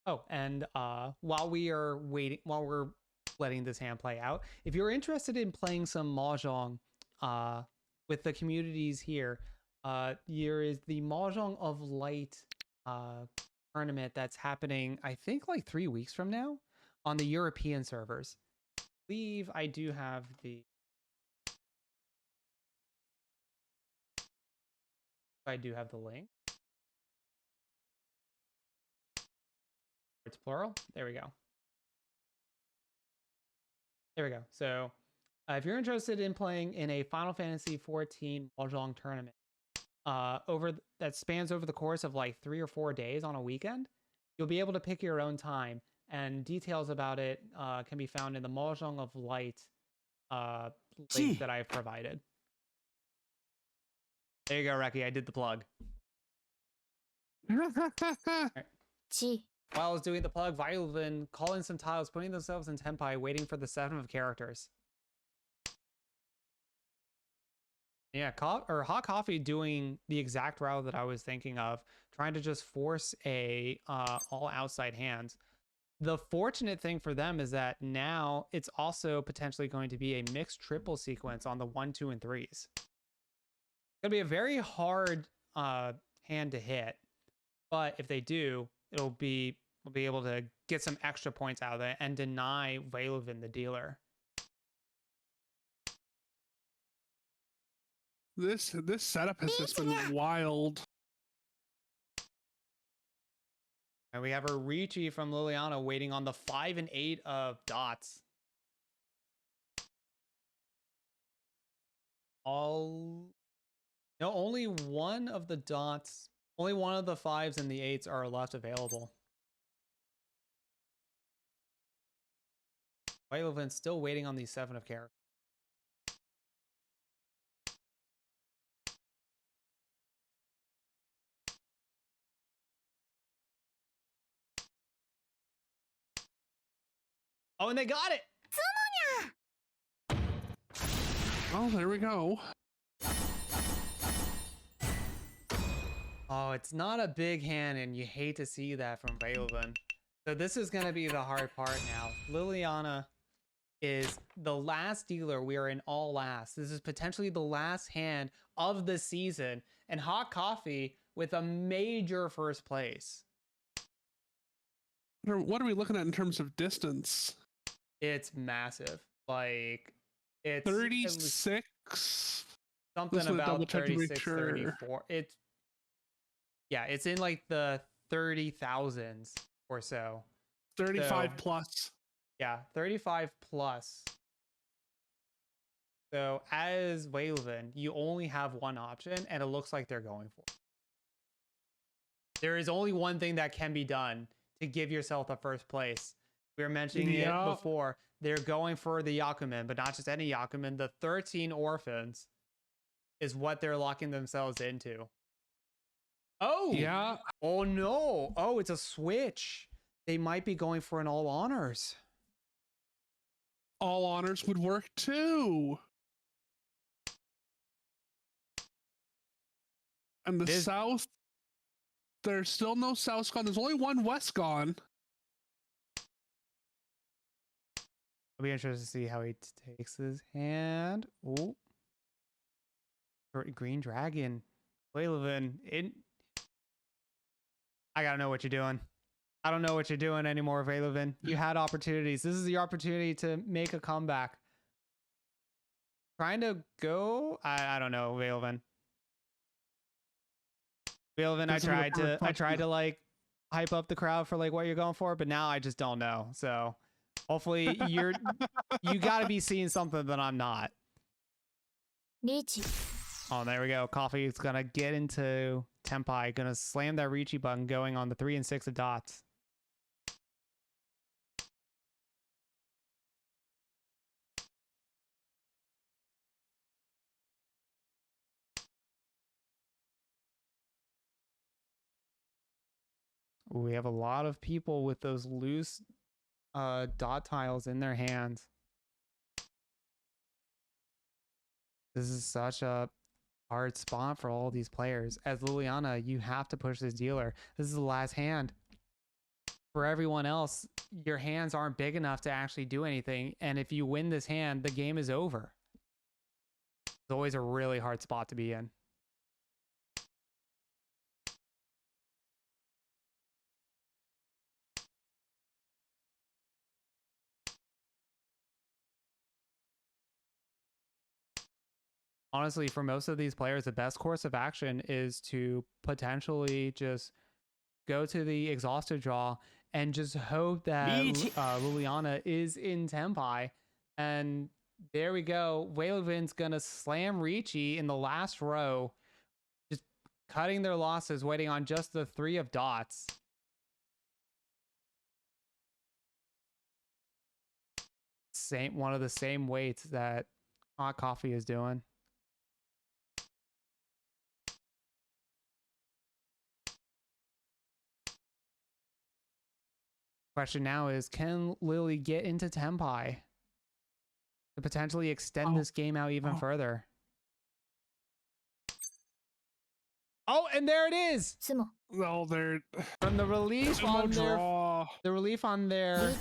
Oh, and while we're letting this hand play out, if you're interested in playing some Mahjong with the communities here, here is the Mahjong of Light tournament that's happening, I think, like 3 weeks from now on the European servers. I believe I do have the... I do have the link. It's plural. There we go. There we go. So if you're interested in playing in a Final Fantasy XIV Mahjong tournament that spans over the course of like 3 or 4 days on a weekend, you'll be able to pick your own time, and details about it can be found in the Mahjong of Light link that I've provided. There you go, Reki. I did the plug. Chi While I was doing the plug, Violet calling some tiles, putting themselves in Tenpai, waiting for the 7 of characters. Yeah, Hot Coffee doing the exact route that I was thinking of, trying to just force a all outside hands. The fortunate thing for them is that now it's also potentially going to be a mixed triple sequence on the 1, 2, and 3s. It's gonna be a very hard hand to hit, but if they do, we'll be able to get some extra points out of it and deny Vailvin the dealer. This setup has just been wild. And we have a Ricci from Liliana waiting on the 5 and 8 of dots. Only one of the dots, only one of the 5s and the 8s are left available. Violet's still waiting on the 7 of character. Oh, and they got it! Oh, there we go. Oh, it's not a big hand, and you hate to see that from Raven. So this is going to be the hard part now. Liliana is the last dealer. We are in all last. This is potentially the last hand of the season. And Hot Coffee with a major first place. What are we looking at in terms of distance? It's massive. Like, it's 36. something about check to make 36, sure. 34. It's in like the 30,000s or so. 35 plus. Yeah, 35 plus. So as Waylon, you only have one option, and it looks like they're going for it. There is only one thing that can be done to give yourself the first place. We were mentioning it before. They're going for the Yakumen, but not just any Yakumen. The 13 orphans is what they're locking themselves into. Oh! Yeah. Oh no! Oh, it's a switch. They might be going for an all honors. All honors would work too. And the south, there's still no south gone. There's only one west gone. I'll be interested to see how he takes his hand. Oh, Green Dragon, Waylon. I gotta know what you're doing. I don't know what you're doing anymore, Vaylevin. You had opportunities. This is your opportunity to make a comeback. Trying to go. I don't know, Vaylevin. Vaylevin, I tried to like hype up the crowd for like what you're going for, but now I just don't know. So hopefully you gotta be seeing something that I'm not. Riichi. Oh, there we go. Coffee is gonna get into Tempai, gonna slam that Riichi button going on the 3 and 6 of dots. We have a lot of people with those loose dot tiles in their hands. This is such a hard spot for all these players. As Liliana, you have to push this dealer. This is the last hand. For everyone else, your hands aren't big enough to actually do anything. And if you win this hand, the game is over. It's always a really hard spot to be in. Honestly, for most of these players, the best course of action is to potentially just go to the exhausted draw and just hope that Liliana is in Tempai. And there we go. Waylevin's gonna slam Riichi in the last row, just cutting their losses, waiting on just the 3 of dots. One of the same weights that Hot Coffee is doing. Question now is, can Lily get into Tempai to potentially extend this game out even further? Oh, and there it is. Well, they're From the relief on their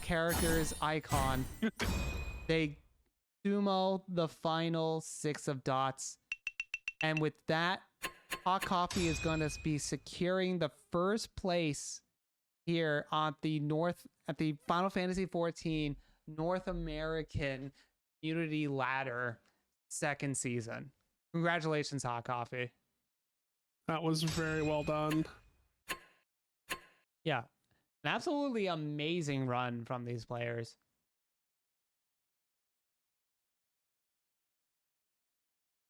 character's icon. They sumo the final 6 of dots. And with that, Hot Coffee is going to be securing the first place here on the Final Fantasy XIV North American Community Ladder 2nd season. Congratulations, Hot Coffee. That was very well done. Yeah, an absolutely amazing run from these players.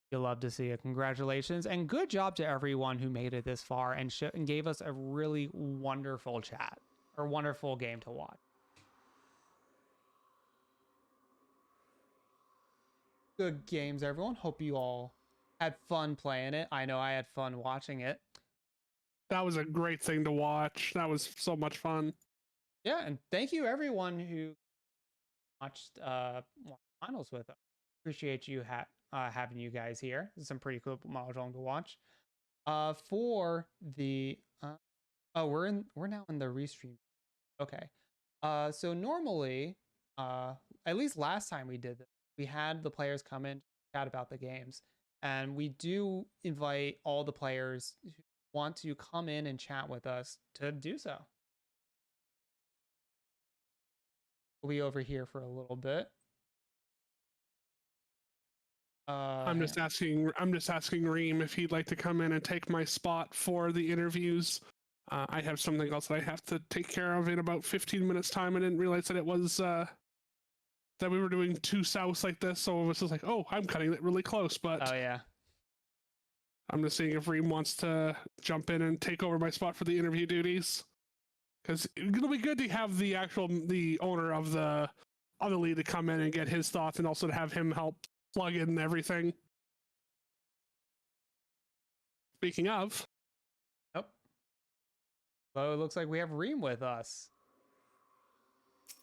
You'll love to see it. Congratulations, and good job to everyone who made it this far and gave us a really wonderful chat or wonderful game to watch. Good games, everyone. Hope you all had fun playing it. I know I had fun watching it. That was a great thing to watch. That was so much fun. Yeah, and thank you everyone who watched finals with us. Appreciate you having you guys here. This is some pretty cool Mahjong to watch. For the we're now in the restream. Okay. So normally, at least last time we did this, we had the players come in, chat about the games, and we do invite all the players who want to come in and chat with us to do so. We'll be over here for a little bit. I'm just asking Reem if he'd like to come in and take my spot for the interviews. I have something else that I have to take care of in about 15 minutes time. I didn't realize that it was that we were doing 2 souths like this, so it was just like, oh, I'm cutting it really close. But oh yeah, I'm just seeing if Reem wants to jump in and take over my spot for the interview duties, because it'll be good to have the owner of the league to come in and get his thoughts, and also to have him help plug in everything. Speaking of, yep. So it looks like we have Reem with us.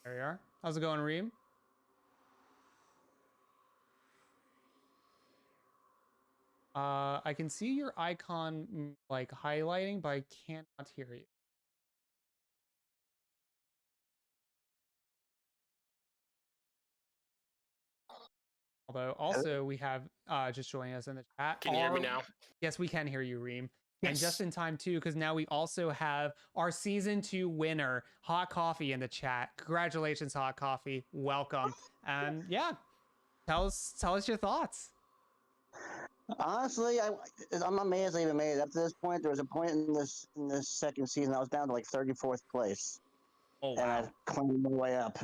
There we are. How's it going, Reem? I can see your icon like highlighting, but I cannot hear you. Although also we have just joining us in the chat. Can you hear me now? Yes, we can hear you, Reem. yes. And just in time too, because now we also have our season 2 winner, Hot Coffee, in the chat. Congratulations, Hot Coffee. Welcome. And yeah, tell us your thoughts. Honestly, I'm amazed I even made it up to this point. There was a point in this second season I was down to like 34th place, Oh and I climbed my way up.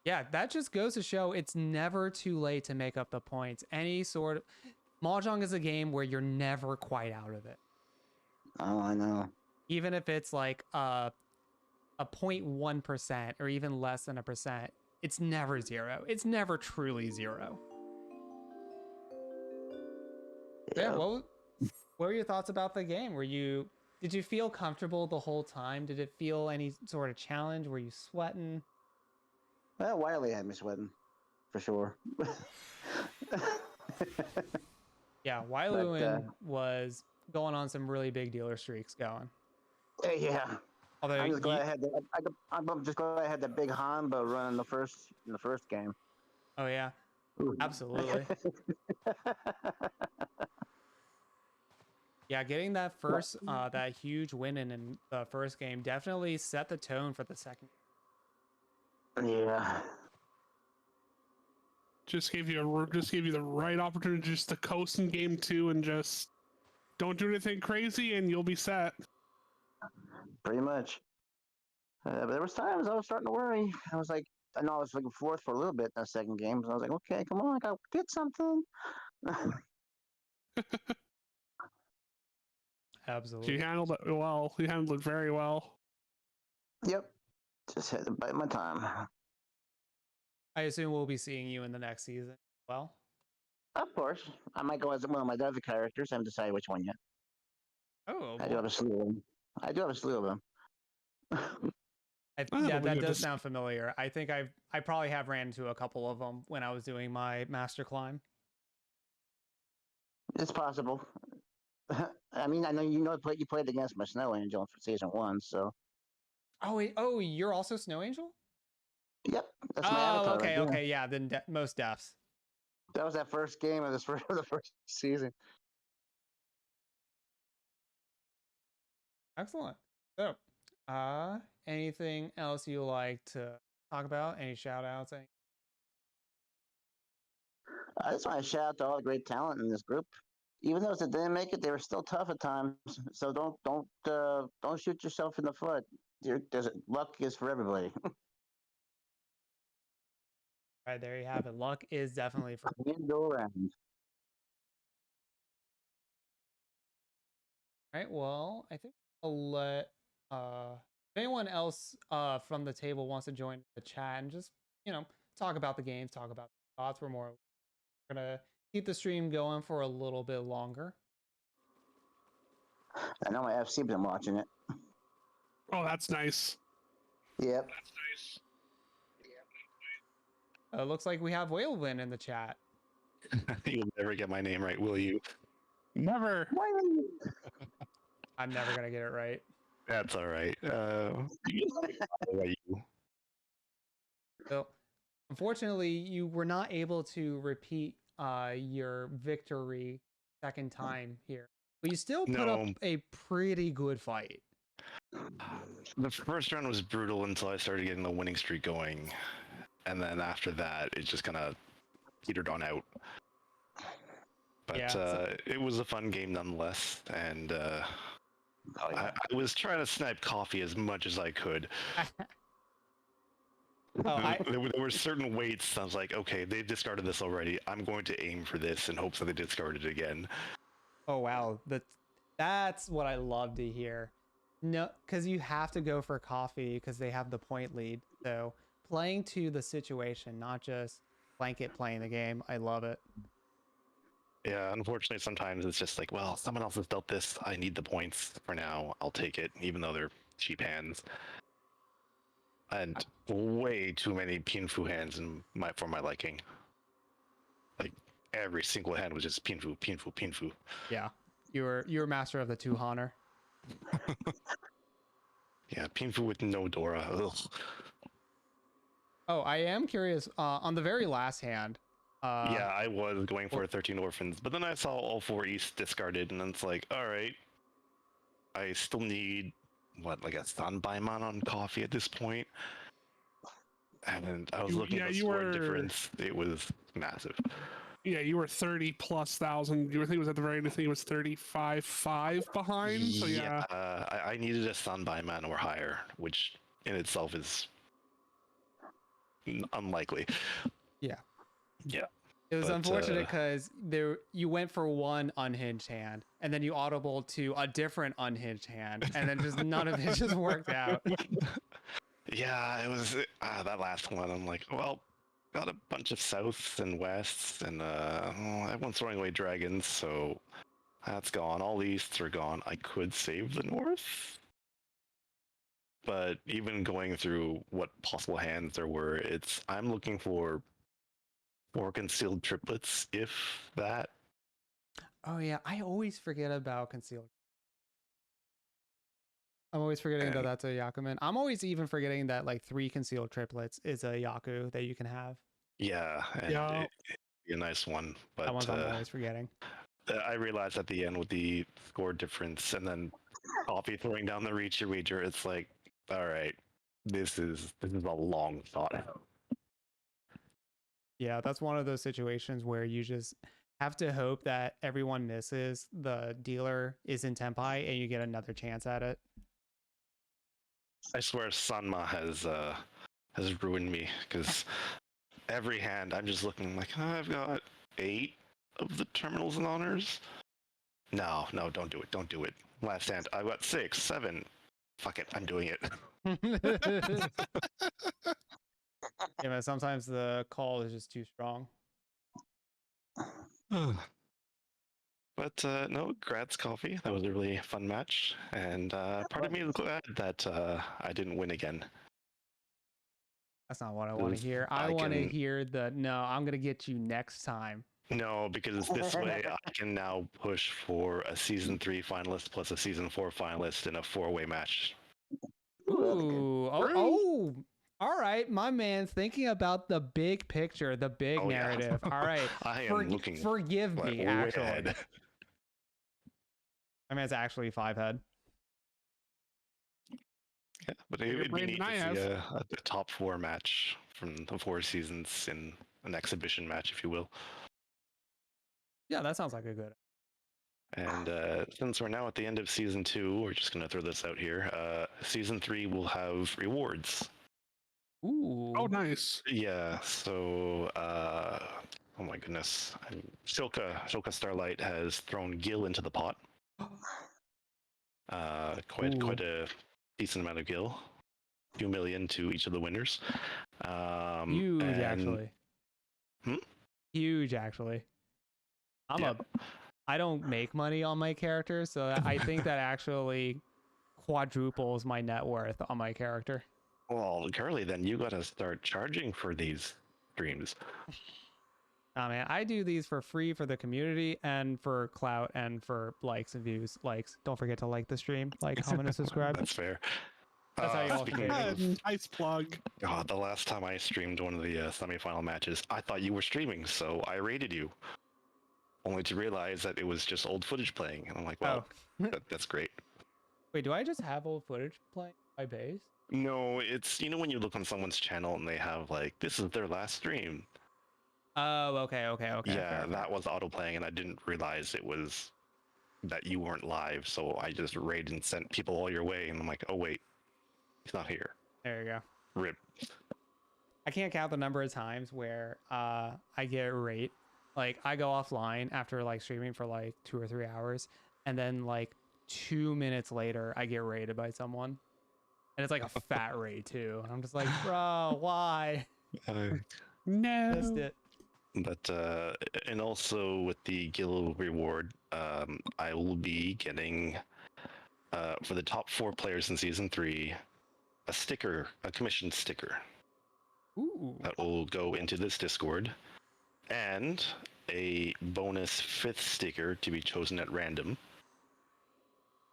Yeah, that just goes to show it's never too late to make up the points. Any sort of Mahjong is a game where you're never quite out of it. Oh, I know. Even if it's like a 0.1% or even less than 1%, it's never zero. It's never truly zero. Yeah, what were your thoughts about the game? Did you feel comfortable the whole time? Did it feel any sort of challenge? Were you sweating? Well, Wiley had me sweating, for sure. Yeah, Wailuin was going on some really big dealer streaks going. Yeah. Although I'm just glad I'm just glad I had that big Honda run in the first game. Oh yeah, absolutely. Yeah, getting that first that huge win in the first game definitely set the tone for the second. Yeah. Just gave you the right opportunity just to coast in game 2 and just don't do anything crazy and you'll be set. Pretty much. But there was times I was starting to worry. I was like, I know I was looking fourth for a little bit in that second game. So I was like, okay, come on, I gotta get something. Absolutely. You handled it well. You handled it very well. Yep. Just had to bite my time. I assume we'll be seeing you in the next season as well. Of course. I might go as one of my other characters. I haven't decided which one yet. Oh, I do have a slew of them. yeah, that does sound familiar. I think I probably have ran into a couple of them when I was doing my master climb. It's possible. I mean, I know you played against my Snow Angel for season 1, so. Oh wait, oh, you're also Snow Angel? Yep, that's my Oh, avatar. okay, right okay, yeah. Then most deaths. That was that first game of the first season. Excellent. So, anything else you like to talk about? Any shout outs? I just want to shout out to all the great talent in this group. Even those that didn't make it, they were still tough at times. So don't shoot yourself in the foot. Luck is for everybody. All right, there you have it. Luck is definitely for. Go around. All right. Well, I think I'll let if anyone else from the table wants to join the chat and just talk about the games, talk about the thoughts. We're gonna keep the stream going for a little bit longer. I know my FC been watching it. Oh, that's nice. Yep. That's nice. Looks like we have Whalewin in the chat. You'll never get my name right, will you? Never. I'm never gonna get it right. That's all right. What about you? So, unfortunately, you were not able to repeat your victory second time here, but you still put up No. a pretty good fight. The first round was brutal until I started getting the winning streak going, and then after that, it just kind of petered on out. But Yeah, it was a fun game nonetheless, and I was trying to snipe coffee as much as I could. There were certain weights. I was like, okay, they've discarded this already. I'm going to aim for this in hopes that they discard it again. Oh wow, that's what I love to hear. No, because you have to go for coffee because they have the point lead. So playing to the situation, not just blanket playing the game. I love it. Yeah, unfortunately, sometimes it's just like, well, someone else has dealt this. I need the points for now. I'll take it, even though they're cheap hands. And way too many Pinfu hands for my liking. Like every single hand was just Pinfu, Pinfu, Pinfu. Yeah, you were master of the two Honor. Yeah, Pinfu with no Dora. Ugh. Oh, I am curious. On the very last hand. Yeah, I was going for 13 Orphans, but then I saw all 4 East discarded, and it's like, all right, I still need like a Sanbaiman on coffee at this point. And I was looking at the score difference. It was massive. Yeah, you were 30,000+. You were, I think it was at the very end. I think it was 35.5 behind. So yeah, I needed a Sanbaiman or higher, which in itself is unlikely. Yeah. Yeah. It was unfortunate because you went for one unhinged hand, and then you audible to a different unhinged hand, and then just none of it just worked out. Yeah, it was that last one. I'm like, well, got a bunch of souths and wests, and everyone's throwing away dragons, so that's gone. All the easts are gone. I could save the north, but even going through what possible hands there were, I'm looking for 4 concealed triplets, if that. Oh yeah, I always forget about concealed. I'm always forgetting that that's a Yakuman. I'm always even forgetting that like 3 concealed triplets is a Yaku that you can have. Yeah, and it'd be a nice one. But that one's I'm always forgetting. I realized at the end with the score difference and then Coffee throwing down the Reacher, it's like, all right, this is a long thought out. Yeah, that's one of those situations where you just have to hope that everyone misses, the dealer is in Tenpai, and you get another chance at it. I swear Sanma has ruined me, because every hand I'm just looking like, oh, I've got 8 of the terminals and honors. No, don't do it. Last hand, I've got 6, 7. Fuck it, I'm doing it. Yeah, man, sometimes the call is just too strong. But no, Grad's Coffee. That was a really fun match, and part of me is glad that I didn't win again. That's not what I want to hear. I want to hear no, I'm going to get you next time. No, because this way I can now push for a Season 3 finalist plus a Season 4 finalist in a 4-way match. Ooh, all right, my man's thinking about the big picture, the big narrative. Yeah. All right, I am looking. Forgive me, actually. Ahead. My man's actually 5 head. Yeah, but it'd be neat to see a top 4 match from the 4 seasons in an exhibition match, if you will. Yeah, that sounds like a good. And since we're now at the end of Season 2, we're just going to throw this out here. Season 3 will have rewards. Ooh. Oh, nice. Yeah, so, oh my goodness. Shilka Starlight has thrown Gil into the pot. Quite a decent amount of Gil. A few million to each of the winners. Huge, actually. Huge, actually. I don't make money on my character, so I think that actually quadruples my net worth on my character. Well, Curly, then you gotta start charging for these streams. Nah, man, I do these for free for the community and for clout and for likes and views. Likes. Don't forget to like the stream, like, comment, and subscribe. That's fair. That's how you all Speaking pay me. of, Nice plug. God, the last time I streamed one of the semifinal matches, I thought you were streaming, so I raided you. Only to realize that it was just old footage playing, and I'm like, well, that's great. Wait, do I just have old footage playing my base? No, it's when you look on someone's channel and they have like this is their last stream. Oh, okay. Yeah, fair. that was auto playing, and I didn't realize it was that you weren't live, so I just raided and sent people all your way, and I'm like, oh wait, he's not here. There you go. Rip. I can't count the number of times where I get rate. Like, I go offline after like streaming for like 2 or 3 hours, and then like 2 minutes later, I get raided by someone, and it's like a fat raid too. And I'm just like, bro, why? No. Missed it. But and also with the guild reward, I will be getting for the top 4 players in season 3 a sticker, a commissioned sticker Ooh. that will go into this Discord, and a bonus 5th sticker to be chosen at random.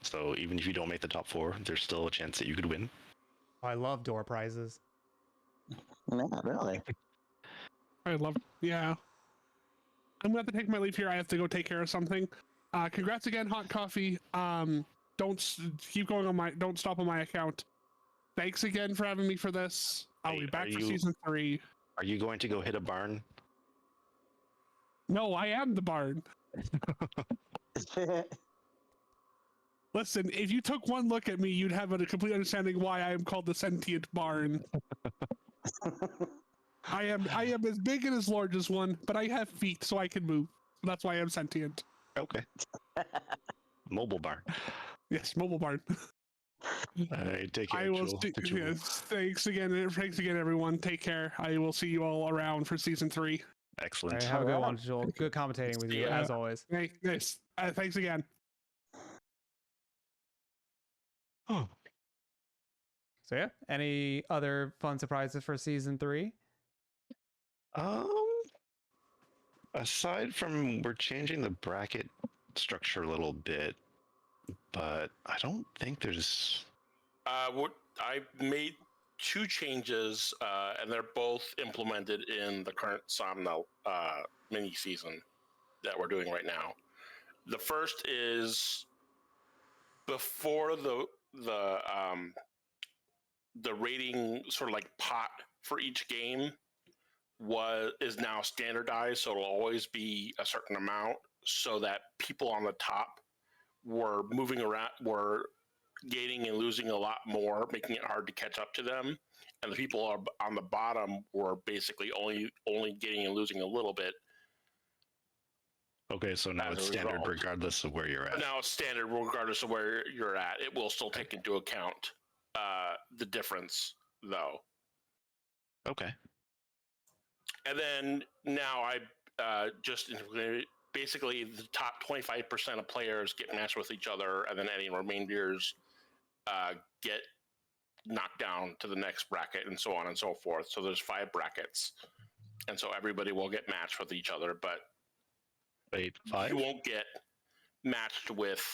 So even if you don't make the top 4, there's still a chance that you could win. I love door prizes. Yeah, really. I love. Yeah. I'm going to have to take my leave here. I have to go take care of something. Congrats again, Hot Coffee. Keep going on my. Don't stop on my account. Thanks again for having me for this. I'll be back for season 3. Are you going to go hit a barn? No, I am the barn. Listen, if you took one look at me, you'd have a complete understanding why I am called the sentient barn. I am as big and as large as one, but I have feet, so I can move. That's why I'm sentient. Okay. Mobile barn. Yes, mobile barn. All right, take care. I will. Yes, thanks again, everyone. Take care. I will see you all around for season 3. Excellent. All right, have a good one, Joel. Good commentating with you, as always. Nice. Thanks again. Oh. So yeah, any other fun surprises for season 3? Aside from we're changing the bracket structure a little bit, but I don't think there's. What I made 2 changes, and they're both implemented in the current Somno mini season that we're doing right now. The first is before the rating sort of like pot for each game is now standardized, so it'll always be a certain amount, so that people on the top were moving around, were gaining and losing a lot more, making it hard to catch up to them, and the people on the bottom were basically only gaining and losing a little bit. Okay, so now it's standard regardless of where you're at. Now it's standard regardless of where you're at. It will still take into account the difference, though. Okay. And then now I just basically the top 25% of players get matched with each other, and then any remainders get knocked down to the next bracket, and so on and so forth. So there's 5 brackets, and so everybody will get matched with each other, but Wait, 5? you won't get matched with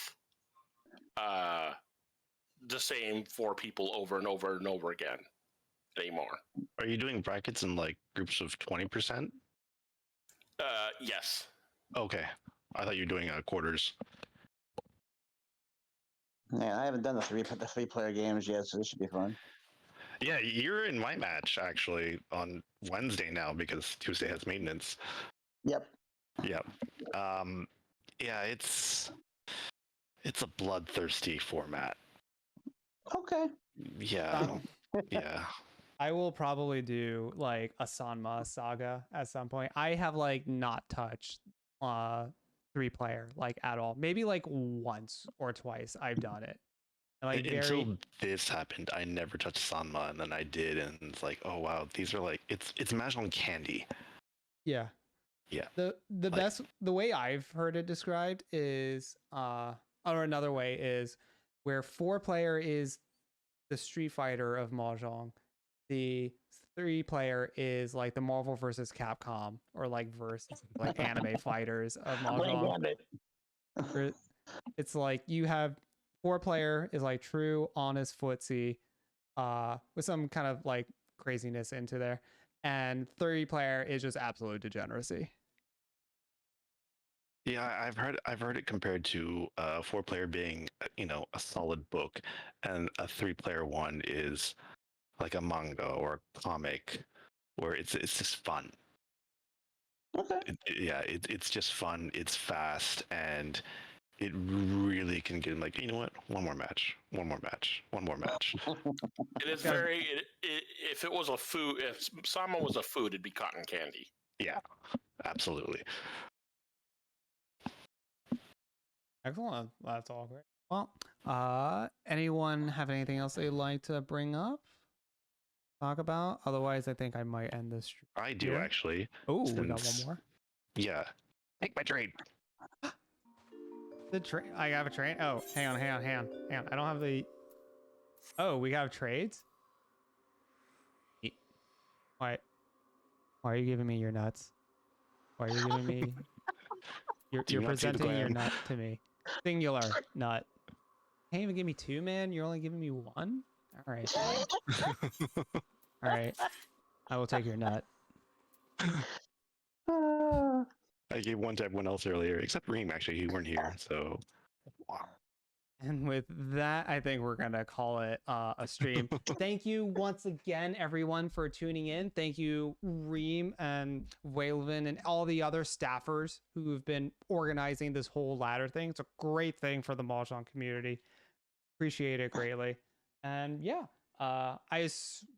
the same 4 people over and over and over again anymore. Are you doing brackets in like groups of 20%? Yes. Okay, I thought you were doing quarters. Yeah, I haven't done the 3-player games yet, so this should be fun. Yeah, you're in my match actually on Wednesday now because Tuesday has maintenance. Yep. Yep. Yeah, it's a bloodthirsty format. Okay. Yeah. Yeah. I will probably do like a Sanma saga at some point. I have like not touched 3-player like at all. Maybe like once or twice I've done it. And, like Until this happened, I never touched Sanma, and then I did, and it's like, oh wow, these are like it's Mahjong candy. Yeah. Yeah. The the way I've heard it described is or another way is where 4-player is the Street Fighter of Mahjong. The 3-player is like the Marvel versus Capcom or like versus like anime fighters of Oh my Mahjong. God. Where it's like you have 4-player is like true, honest footsie, with some kind of like craziness into there, and 3-player is just absolute degeneracy. Yeah, I've heard it compared to a 4-player being, a solid book, and a 3-player one is like a manga or a comic, where it's just fun. Okay. It's just fun. It's fast, and it really can get like, you know what? One more match, one more match, one more match. It is Yeah. very. If it was a food, if Sama was a food, it'd be cotton candy. Yeah, absolutely. Excellent. That's all great. Well, anyone have anything else they'd like to bring up, talk about? Otherwise, I think I might end this stream. I do here. actually. Oh, we got one since- more. Yeah. Take my trade. The train. I have a train. Oh, hang on. I don't have the. Oh, we have trades. Why? Why are you giving me your nuts? Why are you giving me? You're Do you not see the presenting your plan? nut to me. Singular nut. Can't even give me 2, man. You're only giving me 1. All right. All right. I will take your nut. I gave one to everyone else earlier, except Reem. Actually, you weren't here, so. And with that, I think we're going to call it a stream. Thank you once again, everyone, for tuning in. Thank you, Reem and Waylvin and all the other staffers who have been organizing this whole ladder thing. It's a great thing for the Mahjong community. Appreciate it greatly. And yeah,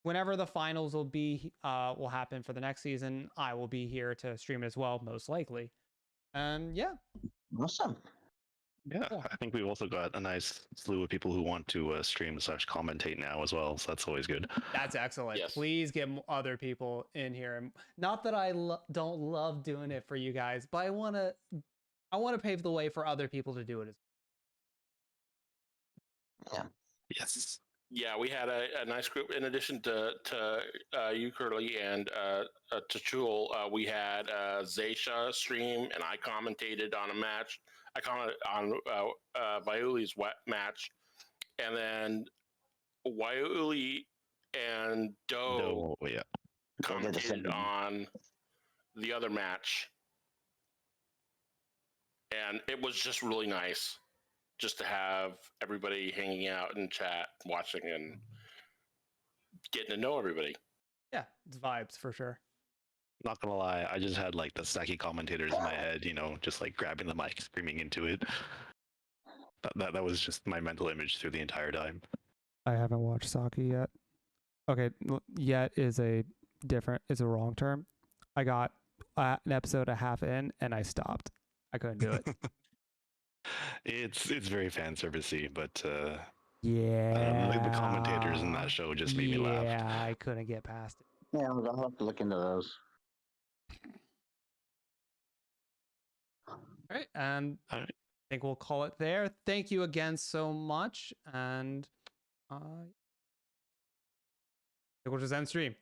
whenever the finals will happen for the next season, I will be here to stream it as well, most likely. And yeah. Awesome. Yeah, Cool. I think we've also got a nice slew of people who want to stream/commentate now as well, so that's always good. That's excellent. Yes. Please get other people in here. And not that I don't love doing it for you guys, but I want to pave the way for other people to do it as Yeah. Yes. Yeah, we had a nice group. In addition to you, Curly, and to Chul, we had Zaysha stream, and I commentated on a match. I commented on Vaiuli's match, and then Waiuli and Doe Oh, yeah. commentated on the other match, and it was just really nice just to have everybody hanging out in chat, watching, and getting to know everybody. Yeah, it's vibes for sure. Not gonna lie, I just had like the Saki commentators in my head, just like grabbing the mic, screaming into it. That was just my mental image through the entire time. I haven't watched Saki yet. Okay, yet is a wrong term. I got an episode a half in and I stopped. I couldn't do it. It's very fan servicey, but Yeah. the commentators in that show just made me laugh. Yeah, I couldn't get past it. Yeah, I'll have to look into those. All right, and All right. I think we'll call it there. Thank you again so much, and I think we'll just end stream.